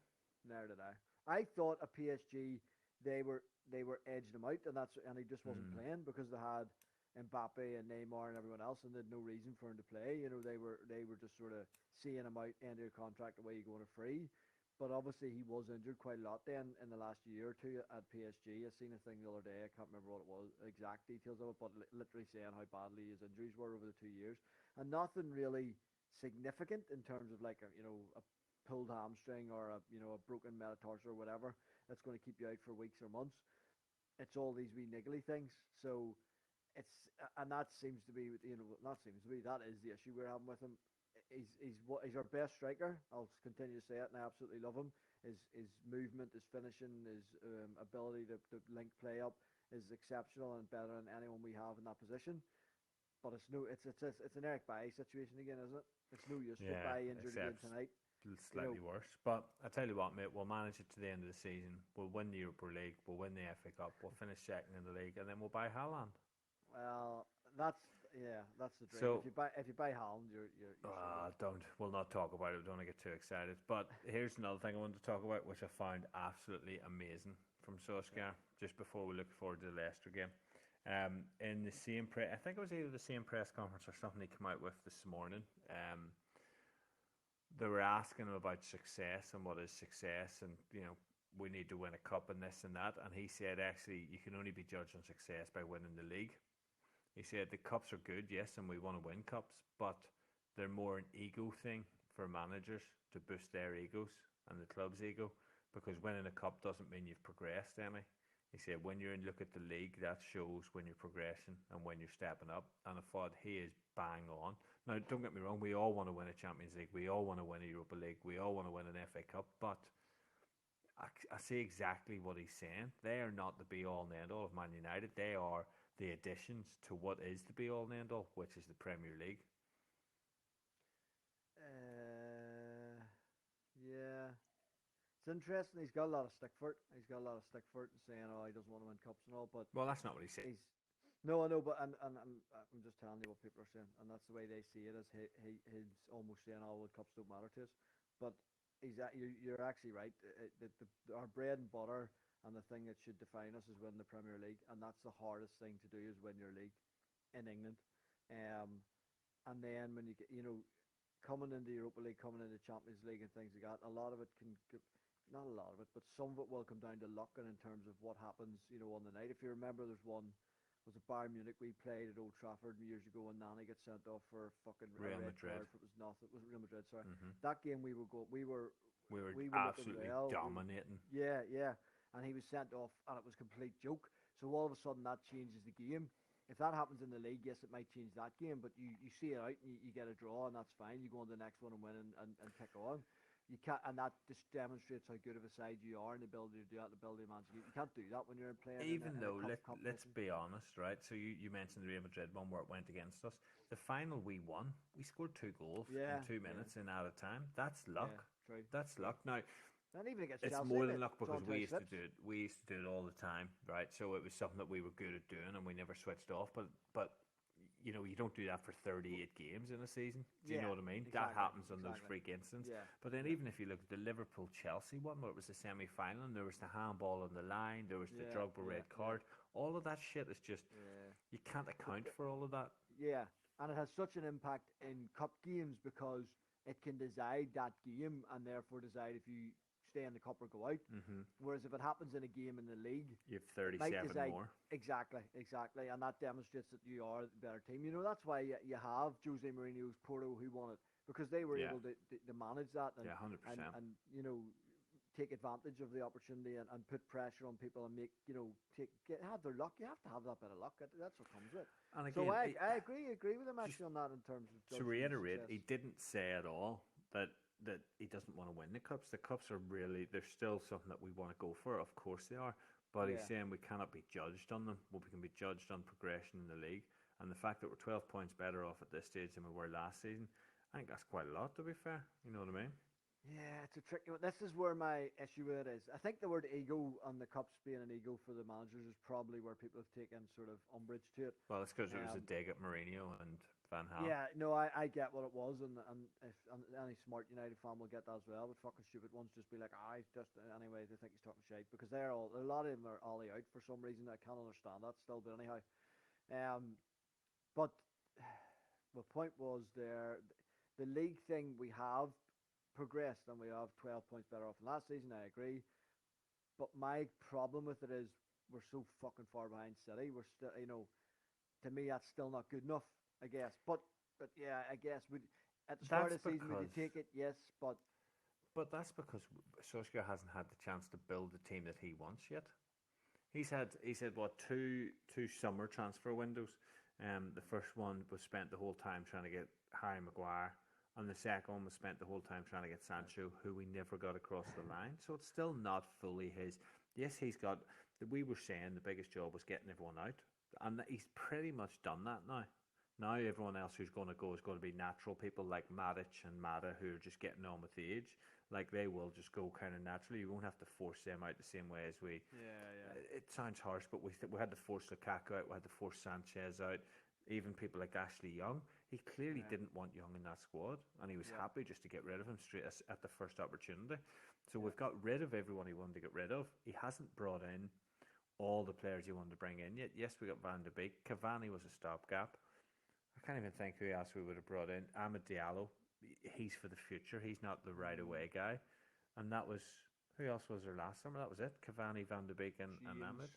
[SPEAKER 1] Neither did I. I thought at PSG they were edging him out, and he just wasn't
[SPEAKER 2] Mm.
[SPEAKER 1] playing because they had Mbappe and Neymar and everyone else, and they had no reason for him to play. They were just sort of seeing him out, end of your contract, away you going to free. But obviously he was injured quite a lot then in the last year or two at PSG. I seen a thing the other day. I can't remember what it was, exact details of it, but literally saying how badly his injuries were over the 2 years, and nothing really significant in terms of like a pulled hamstring or a broken metatarsal or whatever that's going to keep you out for weeks or months. It's all these wee niggly things. So it's and that seems to be not seems to be that is the issue we're having with him. He's our best striker. I'll continue to say it, and I absolutely love him. His movement, his finishing, his ability to link play up is exceptional and better than anyone we have in that position. But it's an Eric Bailly situation again, isn't it? It's no use with
[SPEAKER 2] Yeah,
[SPEAKER 1] Bailly injured again
[SPEAKER 2] except
[SPEAKER 1] tonight. You know,
[SPEAKER 2] slightly worse. But I tell you what, mate, we'll manage it to the end of the season. We'll win the Europa League. We'll win the FA Cup. We'll finish second in the league, and then we'll buy Haaland.
[SPEAKER 1] well, that's the dream.
[SPEAKER 2] So,
[SPEAKER 1] If you buy Haaland, you're sorted.
[SPEAKER 2] don't. We'll not talk about it. Don't want to get too excited. But here's another thing I wanted to talk about, which I found absolutely amazing from
[SPEAKER 1] Yeah.
[SPEAKER 2] Solskjaer. Just before we look forward to the Leicester game, in the same I think it was either the same press conference or something he came out with this morning. They were asking him about success and what is success, and we need to win a cup and this and that. And he said, actually, you can only be judged on success by winning the league. He said the cups are good, yes, and we want to win cups, but they're more an ego thing for managers to boost their egos and the club's ego, because winning a cup doesn't mean you've progressed any. He said when you're in look at the league, that shows when you're progressing and when you're stepping up. And I thought he is bang on. Now, don't get me wrong, we all want to win a Champions League, we all want to win a Europa League, we all want to win an FA Cup, but I see exactly what he's saying. They are not the be all and end all of Man United. They are the additions to what is the be all and end all, which is the Premier League.
[SPEAKER 1] Yeah. It's interesting. He's got a lot of stick for it. He's got a lot of stick for it, and saying, "Oh, he doesn't want to win cups and all." But
[SPEAKER 2] Well, that's not what he said.
[SPEAKER 1] he's no, I know, but I'm just telling you what people are saying, and that's the way they see it. As he's almost saying, "Oh, well, cups don't matter to us," but you're actually right. Our bread and butter and the thing that should define us is win the Premier League, and that's the hardest thing to do is win your league in England. Um, and then when you get, coming into Europa League, coming into Champions League, and things like that, a lot of it not a lot of it, but some of it will come down to luck and in terms of what happens, on the night. If you remember, there's one. Was it Bayern Munich we played at Old Trafford years ago and Nani gets sent off for a fucking
[SPEAKER 2] Real
[SPEAKER 1] red
[SPEAKER 2] Madrid.
[SPEAKER 1] card. It was nothing. It was Real Madrid, sorry.
[SPEAKER 2] Hmm.
[SPEAKER 1] That game we were
[SPEAKER 2] We were
[SPEAKER 1] looking
[SPEAKER 2] absolutely
[SPEAKER 1] well.
[SPEAKER 2] dominating.
[SPEAKER 1] Yeah, yeah. And he was sent off and it was a complete joke. So all of a sudden that changes the game. If that happens in the league, yes, it might change that game, but you see it out and you get a draw and that's fine. You go on to the next one and win and pick on. You can't, and that just demonstrates how good of a side you are and the ability to do that, the ability to manage. You can't do that when you're playing.
[SPEAKER 2] Even
[SPEAKER 1] in
[SPEAKER 2] though,
[SPEAKER 1] a cup
[SPEAKER 2] let's be honest, right? So you mentioned the Real Madrid one where it went against us. The final we won, we scored 2 goals in 2 minutes in added time. That's luck.
[SPEAKER 1] Yeah, true.
[SPEAKER 2] That's luck. Now,
[SPEAKER 1] and even against
[SPEAKER 2] it's
[SPEAKER 1] Chelsea,
[SPEAKER 2] more than luck because we used
[SPEAKER 1] slips.
[SPEAKER 2] to do it. We used to do it all the time, right? So it was something that we were good at doing, and we never switched off. But you don't do that for 38 games in a season. Do you know what I mean?
[SPEAKER 1] Exactly,
[SPEAKER 2] that happens on those freak incidents.
[SPEAKER 1] Yeah.
[SPEAKER 2] But then even if you look at the Liverpool-Chelsea one, where it was the semi-final, and there was the handball on the line, there was the Drogba red card, all of that shit is just, you can't account for all of that.
[SPEAKER 1] Yeah, and it has such an impact in cup games because it can decide that game and therefore decide if you stay in the cup or go out.
[SPEAKER 2] Mm-hmm.
[SPEAKER 1] Whereas if it happens in a game in the league,
[SPEAKER 2] you have 37 more.
[SPEAKER 1] Exactly, and that demonstrates that you are the better team. That's why you have Jose Mourinho's Porto who won it because they were able to manage that and
[SPEAKER 2] 100%.
[SPEAKER 1] and take advantage of the opportunity and put pressure on people and make have their luck. You have to have that bit of luck. That's what comes with it.
[SPEAKER 2] And again,
[SPEAKER 1] so I agree with him actually on that in terms of
[SPEAKER 2] to reiterate, he didn't say at all that he doesn't want to win the cups. The cups are really, they're still something that we want to go for. Of course they are. But he's saying we cannot be judged on them. Well, we can be judged on progression in the league. And the fact that we're 12 points better off at this stage than we were last season, I think that's quite a lot, to be fair. You know what I mean?
[SPEAKER 1] Yeah, it's a tricky one. This is where my issue with it is. I think the word ego and the cups being an ego for the managers is probably where people have taken sort of umbrage to it.
[SPEAKER 2] Well, it's because it was a dig at Mourinho and Van Gaal.
[SPEAKER 1] Yeah, no, I get what it was, and if any smart United fan will get that as well. But fucking stupid ones just be like, he's just anyway. They think he's talking shit because a lot of them are ollie out for some reason. I can't understand that still, but anyhow. But the point was the league thing we have progressed and we have 12 points better off than last season. I agree, but my problem with it is we're so fucking far behind City. We're still, to me that's still not good enough. I guess, but yeah, I guess at the start of the season we could take it, yes, but
[SPEAKER 2] that's because Solskjaer hasn't had the chance to build the team that he wants yet. He's had what two summer transfer windows. The first one was spent the whole time trying to get Harry Maguire. And the second one was spent the whole time trying to get Sancho, who we never got across the line. So it's still not fully his. Yes, he's got. We were saying the biggest job was getting everyone out, and he's pretty much done that now. Now everyone else who's going to go is going to be natural people like Matic and Mata who are just getting on with the age. Like they will just go kind of naturally. You won't have to force them out the same way as we.
[SPEAKER 1] Yeah.
[SPEAKER 2] It sounds harsh, but we had to force Lukaku out. We had to force Sanchez out. Even people like Ashley Young, he clearly didn't want Young in that squad, and he was happy just to get rid of him straight at the first opportunity. So we've got rid of everyone he wanted to get rid of. He hasn't brought in all the players he wanted to bring in yet. Yes, we got Van de Beek. Cavani was a stopgap. I can't even think who else we would have brought in. Amad Diallo, he's for the future. He's not the right away guy. And that was, who else was there last summer? That was it. Cavani, Van de Beek, and Amad.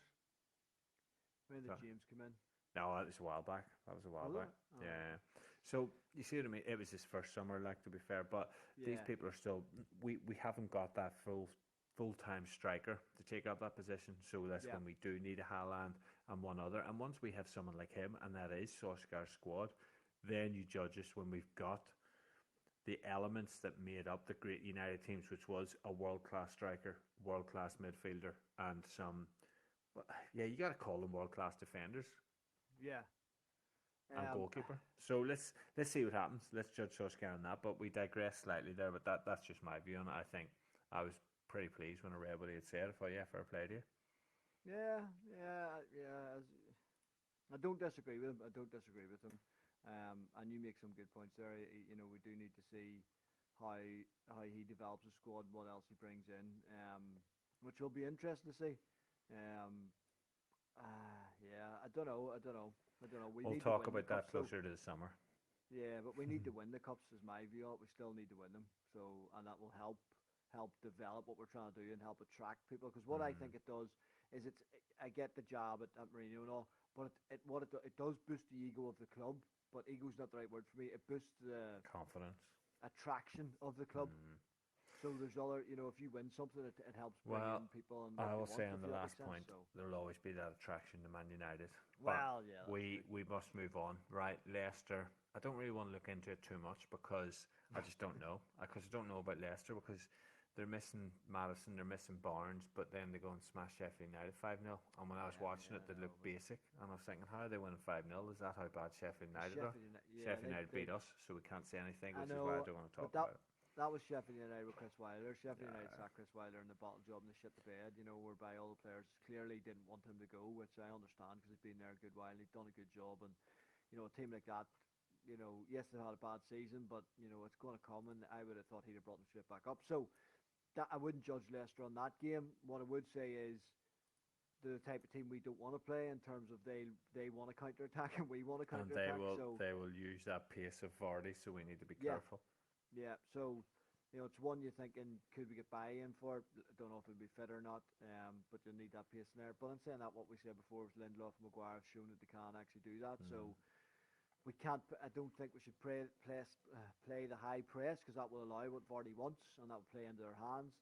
[SPEAKER 1] When did James come in?
[SPEAKER 2] No, that was a while back. That was a while back. Oh. Yeah. So you see what I mean? It was his first summer, like, to be fair. But these people are still. We haven't got that full-time striker to take up that position. So that's when we do need a Haaland and one other. And once we have someone like him, and that is Solskjaer's squad, then you judge us when we've got the elements that made up the great United teams, which was a world-class striker, world-class midfielder, and some. Yeah, you got to call them world-class defenders.
[SPEAKER 1] Yeah.
[SPEAKER 2] And goalkeeper. So let's see what happens. Let's judge Solskjaer on that. But we digress slightly there. But that's just my view on it. I think I was pretty pleased when I read what he had said. I thought, fair play to you.
[SPEAKER 1] Yeah. I don't disagree with him. And you make some good points there. We do need to see how he develops a squad, what else he brings in, which will be interesting to see. Um, yeah, I don't know. I don't know. I don't know. We
[SPEAKER 2] We'll
[SPEAKER 1] need to
[SPEAKER 2] talk
[SPEAKER 1] win the
[SPEAKER 2] about that
[SPEAKER 1] cups though.
[SPEAKER 2] closer to the summer.
[SPEAKER 1] Yeah, but we need to win the cups, is my view. We still need to win them. So, and that will help develop what we're trying to do and help attract people. Because what I
[SPEAKER 2] Mm,
[SPEAKER 1] think it does is I get the job at Mourinho and all, but it does boost the ego of the club. But ego's not the right word for me. It boosts the
[SPEAKER 2] confidence.
[SPEAKER 1] attraction of the club.
[SPEAKER 2] Mm.
[SPEAKER 1] So there's other, if you win something, it helps bring
[SPEAKER 2] Well,
[SPEAKER 1] in people and what
[SPEAKER 2] I
[SPEAKER 1] they
[SPEAKER 2] will
[SPEAKER 1] want,
[SPEAKER 2] say on
[SPEAKER 1] if
[SPEAKER 2] the
[SPEAKER 1] that
[SPEAKER 2] last
[SPEAKER 1] makes sense.
[SPEAKER 2] point,
[SPEAKER 1] So,
[SPEAKER 2] there'll always be that attraction to Man United. But
[SPEAKER 1] well, yeah, that's
[SPEAKER 2] we
[SPEAKER 1] true.
[SPEAKER 2] we must move on, right? Leicester. I don't really want to look into it too much because I just don't know. Because I don't know about Leicester because they're missing Madison, they're missing Barnes, but then they go and smash Sheffield United 5-0. And when I was
[SPEAKER 1] Yeah,
[SPEAKER 2] watching
[SPEAKER 1] yeah,
[SPEAKER 2] it,
[SPEAKER 1] I
[SPEAKER 2] they
[SPEAKER 1] know,
[SPEAKER 2] looked
[SPEAKER 1] but
[SPEAKER 2] basic. And I was thinking, how are they winning 5-0? Is that how bad Sheffield United are?
[SPEAKER 1] Sheffield United, yeah,
[SPEAKER 2] Sheffield United
[SPEAKER 1] they
[SPEAKER 2] beat us, so we can't say anything,
[SPEAKER 1] I
[SPEAKER 2] which is why I
[SPEAKER 1] know,
[SPEAKER 2] don't want to
[SPEAKER 1] but
[SPEAKER 2] talk about it.
[SPEAKER 1] that was Sheffield United with Chris Wilder. Sheffield United
[SPEAKER 2] Yeah.
[SPEAKER 1] sacked Chris Wilder in the bottle job and they shit the bed, whereby all the players clearly didn't want him to go, which I understand because he's been there a good while. He's done a good job, and a team like that, yes, they had a bad season, but it's going to come, and I would have thought he'd have brought them straight back up. So that I wouldn't judge Leicester on that game. What I would say is the type of team we don't want to play in terms of they want to counter attack and we want to
[SPEAKER 2] And
[SPEAKER 1] counter attack. So
[SPEAKER 2] they will use that pace of Vardy, so we need to be
[SPEAKER 1] yeah,
[SPEAKER 2] careful.
[SPEAKER 1] yeah. So it's one you're thinking, could we get buy-in for it? I don't know if it'll be fit or not, but you'll need that pace in there. But in saying that, what we said before was Lindelof and Maguire have shown that they can actually do that.
[SPEAKER 2] Mm.
[SPEAKER 1] So we can't. I don't think we should play the high press because that will allow what Vardy wants and that will play into their hands.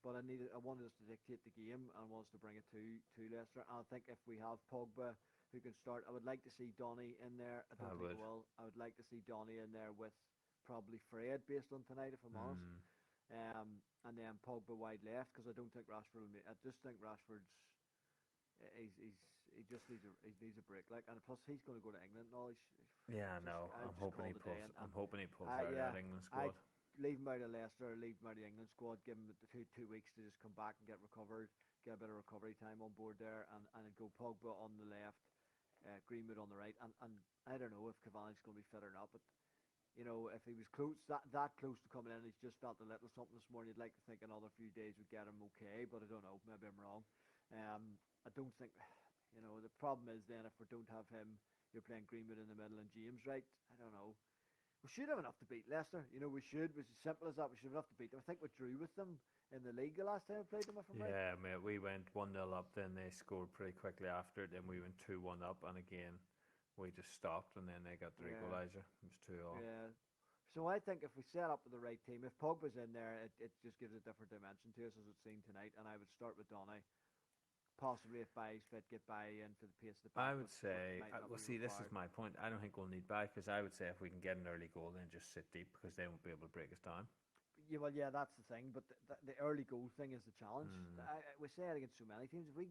[SPEAKER 1] But I wanted us to dictate the game and I wanted us to bring it to Leicester. And I think if we have Pogba who can start, I would like to see Donny in there. I don't
[SPEAKER 2] I
[SPEAKER 1] think
[SPEAKER 2] would.
[SPEAKER 1] I will. I would like to see Donny in there with probably Fred based on tonight, if I'm honest.
[SPEAKER 2] Mm.
[SPEAKER 1] And then Pogba wide left because I don't think Rashford will. I just think Rashford's he just needs a break. Like, and plus he's going to go to England and all.
[SPEAKER 2] Yeah,
[SPEAKER 1] Just
[SPEAKER 2] no.
[SPEAKER 1] I just called the day,
[SPEAKER 2] I'm hoping he pulls out of
[SPEAKER 1] yeah,
[SPEAKER 2] that England
[SPEAKER 1] I
[SPEAKER 2] squad.
[SPEAKER 1] leave him out of Leicester, leave him out of the England squad, give him the two weeks to just come back and get recovered, get a bit of recovery time on board there, and go Pogba on the left, Greenwood on the right, and I don't know if Cavani's going to be fit or not, but if he was close that close to coming in, he's just felt a little something this morning. You'd like to think another few days would get him okay, but I don't know. Maybe I'm wrong. I don't think. The problem is then if we don't have him, you're playing Greenwood in the middle and James right. I don't know. We should have enough to beat Leicester. We should. It's as simple as that. We should have enough to beat them. I think we drew with them in the league the last time we played them, if I'm right.
[SPEAKER 2] Yeah, mate. We went 1-0 up, then they scored pretty quickly after it. Then we went 2-1 up, and again, we just stopped, and then they got their
[SPEAKER 1] Yeah,
[SPEAKER 2] equaliser. It was 2-all.
[SPEAKER 1] yeah. So I think if we set up with the right team, if Pogba's in there, it just gives a different dimension to us as it's seen tonight. And I would start with Donny. Possibly if Baye's fit, get Baye in for the pace of the
[SPEAKER 2] I
[SPEAKER 1] back,
[SPEAKER 2] would
[SPEAKER 1] but
[SPEAKER 2] say,
[SPEAKER 1] might not
[SPEAKER 2] well,
[SPEAKER 1] be
[SPEAKER 2] see, this is
[SPEAKER 1] required.
[SPEAKER 2] my point. I don't think we'll need back because I would say if we can get an early goal, then just sit deep because they won't be able to break us down.
[SPEAKER 1] Yeah, well, yeah, that's the thing. But the early goal thing is the challenge.
[SPEAKER 2] Mm.
[SPEAKER 1] We say it against so many teams. If we,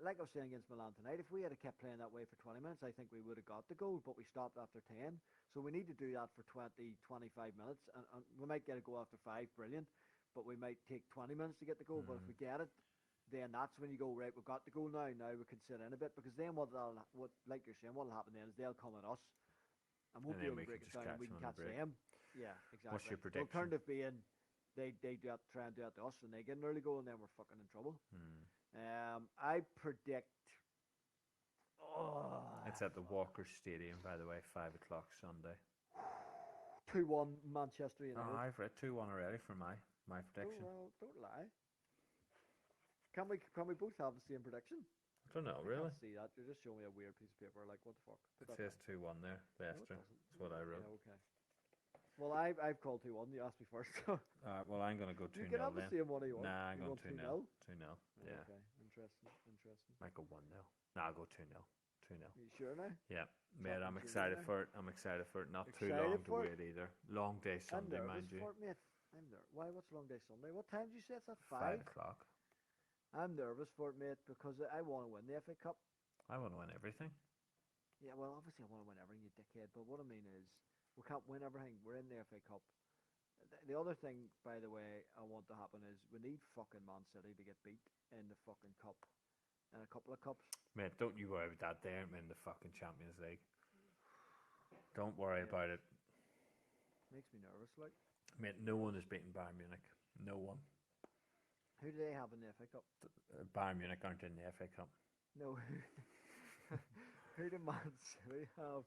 [SPEAKER 1] like I was saying against Milan tonight, if we had kept playing that way for 20 minutes, I think we would have got the goal. But we stopped after 10, so we need to do that for 20, 25 minutes, and we might get a goal after 5. Brilliant, but we might take 20 minutes to get the goal. But if
[SPEAKER 2] Mm.
[SPEAKER 1] we get it, then that's when you go right. We've got the goal now. Now we can sit in a bit because then what like you're saying, what'll happen then is they'll come at us and won't
[SPEAKER 2] And
[SPEAKER 1] be
[SPEAKER 2] then
[SPEAKER 1] able
[SPEAKER 2] we
[SPEAKER 1] to
[SPEAKER 2] can
[SPEAKER 1] break us
[SPEAKER 2] just
[SPEAKER 1] down, and
[SPEAKER 2] catch
[SPEAKER 1] we
[SPEAKER 2] them
[SPEAKER 1] can
[SPEAKER 2] on the
[SPEAKER 1] catch
[SPEAKER 2] break.
[SPEAKER 1] them. Yeah,
[SPEAKER 2] What's
[SPEAKER 1] exactly.
[SPEAKER 2] your
[SPEAKER 1] The
[SPEAKER 2] prediction?
[SPEAKER 1] alternative being they do that, try and do that to us, and they get an early goal, and then we're fucking in trouble.
[SPEAKER 2] Mm.
[SPEAKER 1] I predict. Oh,
[SPEAKER 2] It's at the
[SPEAKER 1] fuck.
[SPEAKER 2] Walker Stadium, by the way, 5 o'clock Sunday.
[SPEAKER 1] 2-1 Manchester
[SPEAKER 2] Oh,
[SPEAKER 1] United.
[SPEAKER 2] I've read 2-1 already for my
[SPEAKER 1] Oh
[SPEAKER 2] prediction.
[SPEAKER 1] well, don't lie. Can we both have the same prediction?
[SPEAKER 2] I don't know,
[SPEAKER 1] I
[SPEAKER 2] really.
[SPEAKER 1] can't see that. You're just showing me a weird piece of paper. Like, what the fuck? Put
[SPEAKER 2] It
[SPEAKER 1] that
[SPEAKER 2] says
[SPEAKER 1] down.
[SPEAKER 2] 2-1 there,
[SPEAKER 1] No, it
[SPEAKER 2] Leicester.
[SPEAKER 1] doesn't.
[SPEAKER 2] That's what I wrote.
[SPEAKER 1] Yeah, okay. Well, I've called 2-1. You asked me first.
[SPEAKER 2] Well, I'm going to go
[SPEAKER 1] You
[SPEAKER 2] 2-0
[SPEAKER 1] can have the
[SPEAKER 2] then.
[SPEAKER 1] same one you want.
[SPEAKER 2] Nah, I'm
[SPEAKER 1] You
[SPEAKER 2] going
[SPEAKER 1] want
[SPEAKER 2] 2-0.
[SPEAKER 1] 2-0?
[SPEAKER 2] 2-0, yeah.
[SPEAKER 1] Okay, interesting.
[SPEAKER 2] Might go 1-0. Nah, I'll go 2-0. 2-0.
[SPEAKER 1] You sure now?
[SPEAKER 2] Yeah, mate, I'm
[SPEAKER 1] Chopping
[SPEAKER 2] excited
[SPEAKER 1] sure
[SPEAKER 2] for it. I'm excited for it. Not too
[SPEAKER 1] Excited
[SPEAKER 2] long to
[SPEAKER 1] for it?
[SPEAKER 2] wait either. Long day
[SPEAKER 1] I'm
[SPEAKER 2] Sunday,
[SPEAKER 1] nervous
[SPEAKER 2] mind you.
[SPEAKER 1] for it, mate. I'm nervous. Why? What's long day Sunday? What time did you say it's at
[SPEAKER 2] 5
[SPEAKER 1] 5?
[SPEAKER 2] o'clock.
[SPEAKER 1] I'm nervous for it, mate, because I want to win the FA Cup.
[SPEAKER 2] I want to win everything.
[SPEAKER 1] Yeah, well, obviously I want to win everything, you dickhead. But what I mean is, we can't win everything. We're in the FA Cup. The other thing, by the way, I want to happen is we need fucking Man City to get beat in the fucking cup, in a couple of cups.
[SPEAKER 2] Mate, don't you worry about that. They're in the fucking Champions League. Don't worry
[SPEAKER 1] Yeah,
[SPEAKER 2] about it.
[SPEAKER 1] makes me nervous, like.
[SPEAKER 2] Mate, no one is beating Bayern Munich. No one.
[SPEAKER 1] Who do they have in the FA Cup?
[SPEAKER 2] Bayern Munich aren't in the FA Cup.
[SPEAKER 1] No. Who do Man City have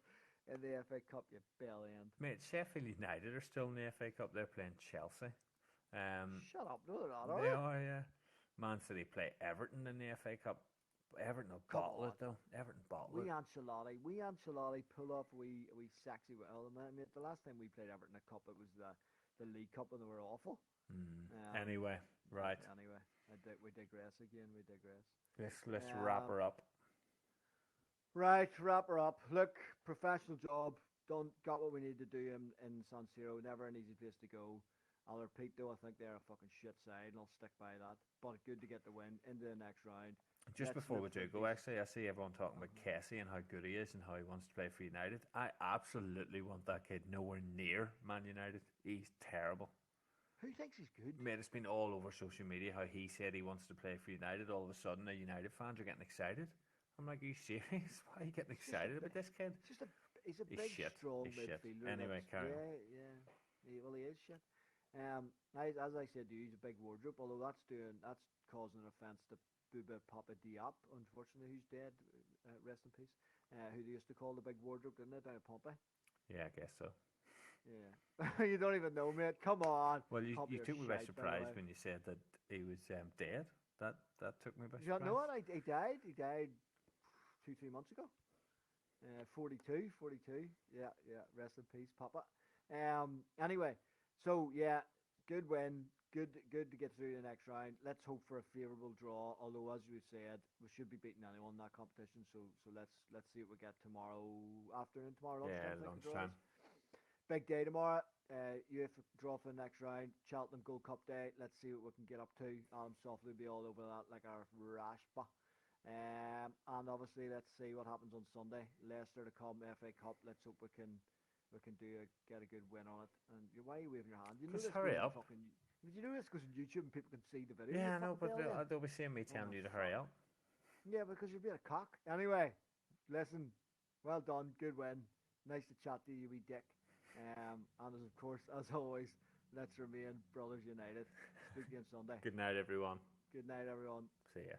[SPEAKER 1] in the FA Cup, you bell end?
[SPEAKER 2] Mate, Sheffield United are still in the FA Cup. They're playing Chelsea.
[SPEAKER 1] Shut up, no they're not, are
[SPEAKER 2] They
[SPEAKER 1] they?
[SPEAKER 2] are, yeah. Man City play Everton in the FA Cup. Everton will
[SPEAKER 1] Come
[SPEAKER 2] bottle
[SPEAKER 1] on.
[SPEAKER 2] it, though. Everton bottle
[SPEAKER 1] We
[SPEAKER 2] it.
[SPEAKER 1] Ancelotti pull off we sexy well. I mean, the last time we played Everton in a cup, it was the League Cup and they were awful.
[SPEAKER 2] Anyway, right.
[SPEAKER 1] Anyway, we digress again. We digress.
[SPEAKER 2] Let's wrap her up.
[SPEAKER 1] Right, wrap her up. Look, professional job. Got what we need to do in San Siro. Never an easy place to go. I'll repeat though, I think they're a fucking shit side, and I'll stick by that. But good to get the win into the next round.
[SPEAKER 2] Just
[SPEAKER 1] Let's
[SPEAKER 2] before we
[SPEAKER 1] look
[SPEAKER 2] do
[SPEAKER 1] for
[SPEAKER 2] go,
[SPEAKER 1] these-
[SPEAKER 2] actually, I see everyone talking about Kessie and how good he is and how he wants to play for United. I absolutely want that kid nowhere near Man United. He's terrible.
[SPEAKER 1] Who thinks he's good?
[SPEAKER 2] Mate, it's been all over social media how he said he wants to play for United. All of a sudden, the United fans are getting excited. I'm like, are you serious? Why are you getting excited about this kid?
[SPEAKER 1] He's he's a
[SPEAKER 2] He's
[SPEAKER 1] big,
[SPEAKER 2] shit.
[SPEAKER 1] strong
[SPEAKER 2] He's shit.
[SPEAKER 1] midfielder.
[SPEAKER 2] Anyway, carry on.
[SPEAKER 1] Yeah. Well, he is shit. As I said to you, he's a big wardrobe. Although that's causing an offence to Bouba Papa Diop, unfortunately, who's dead. Rest in peace. Who they used to call the big wardrobe, didn't they, down at Pompey?
[SPEAKER 2] Yeah, I guess so.
[SPEAKER 1] Yeah. You don't even know, mate. Come on.
[SPEAKER 2] Well, you
[SPEAKER 1] Pompey are
[SPEAKER 2] took me by
[SPEAKER 1] shite, the
[SPEAKER 2] surprise
[SPEAKER 1] way.
[SPEAKER 2] when you said that he was dead. That took me by
[SPEAKER 1] Did you not
[SPEAKER 2] surprise.
[SPEAKER 1] know it? He died. He died 2-3 months ago. 42. Yeah. Rest in peace, Papa. Anyway, so yeah, good win. Good to get through the next round. Let's hope for a favourable draw. Although, as you said, we should be beating anyone in that competition. So let's see what we get tomorrow afternoon. Tomorrow lunchtime.
[SPEAKER 2] Yeah,
[SPEAKER 1] I think the draw
[SPEAKER 2] lunchtime.
[SPEAKER 1] is. Big day tomorrow. UEFA draw for the next round. Cheltenham Gold Cup day. Let's see what we can get up to. Softly will be all over that like our rashba. And obviously, let's see what happens on Sunday. Leicester to come, FA Cup. Let's hope we can get a good win on it. And why are you waving your hand? You know
[SPEAKER 2] Just
[SPEAKER 1] this
[SPEAKER 2] hurry
[SPEAKER 1] goes on
[SPEAKER 2] up.
[SPEAKER 1] did you know this goes on YouTube and people can see the video?
[SPEAKER 2] Yeah,
[SPEAKER 1] You
[SPEAKER 2] no, but
[SPEAKER 1] fucking bell end.
[SPEAKER 2] they'll be seeing me telling you to hurry up.
[SPEAKER 1] Yeah, because you're being a cock. Anyway, listen, well done, good win. Nice to chat to you, wee dick. And of course, as always, let's remain brothers united. Speak to you on Sunday.
[SPEAKER 2] Good night, everyone.
[SPEAKER 1] Good night, everyone.
[SPEAKER 2] See ya.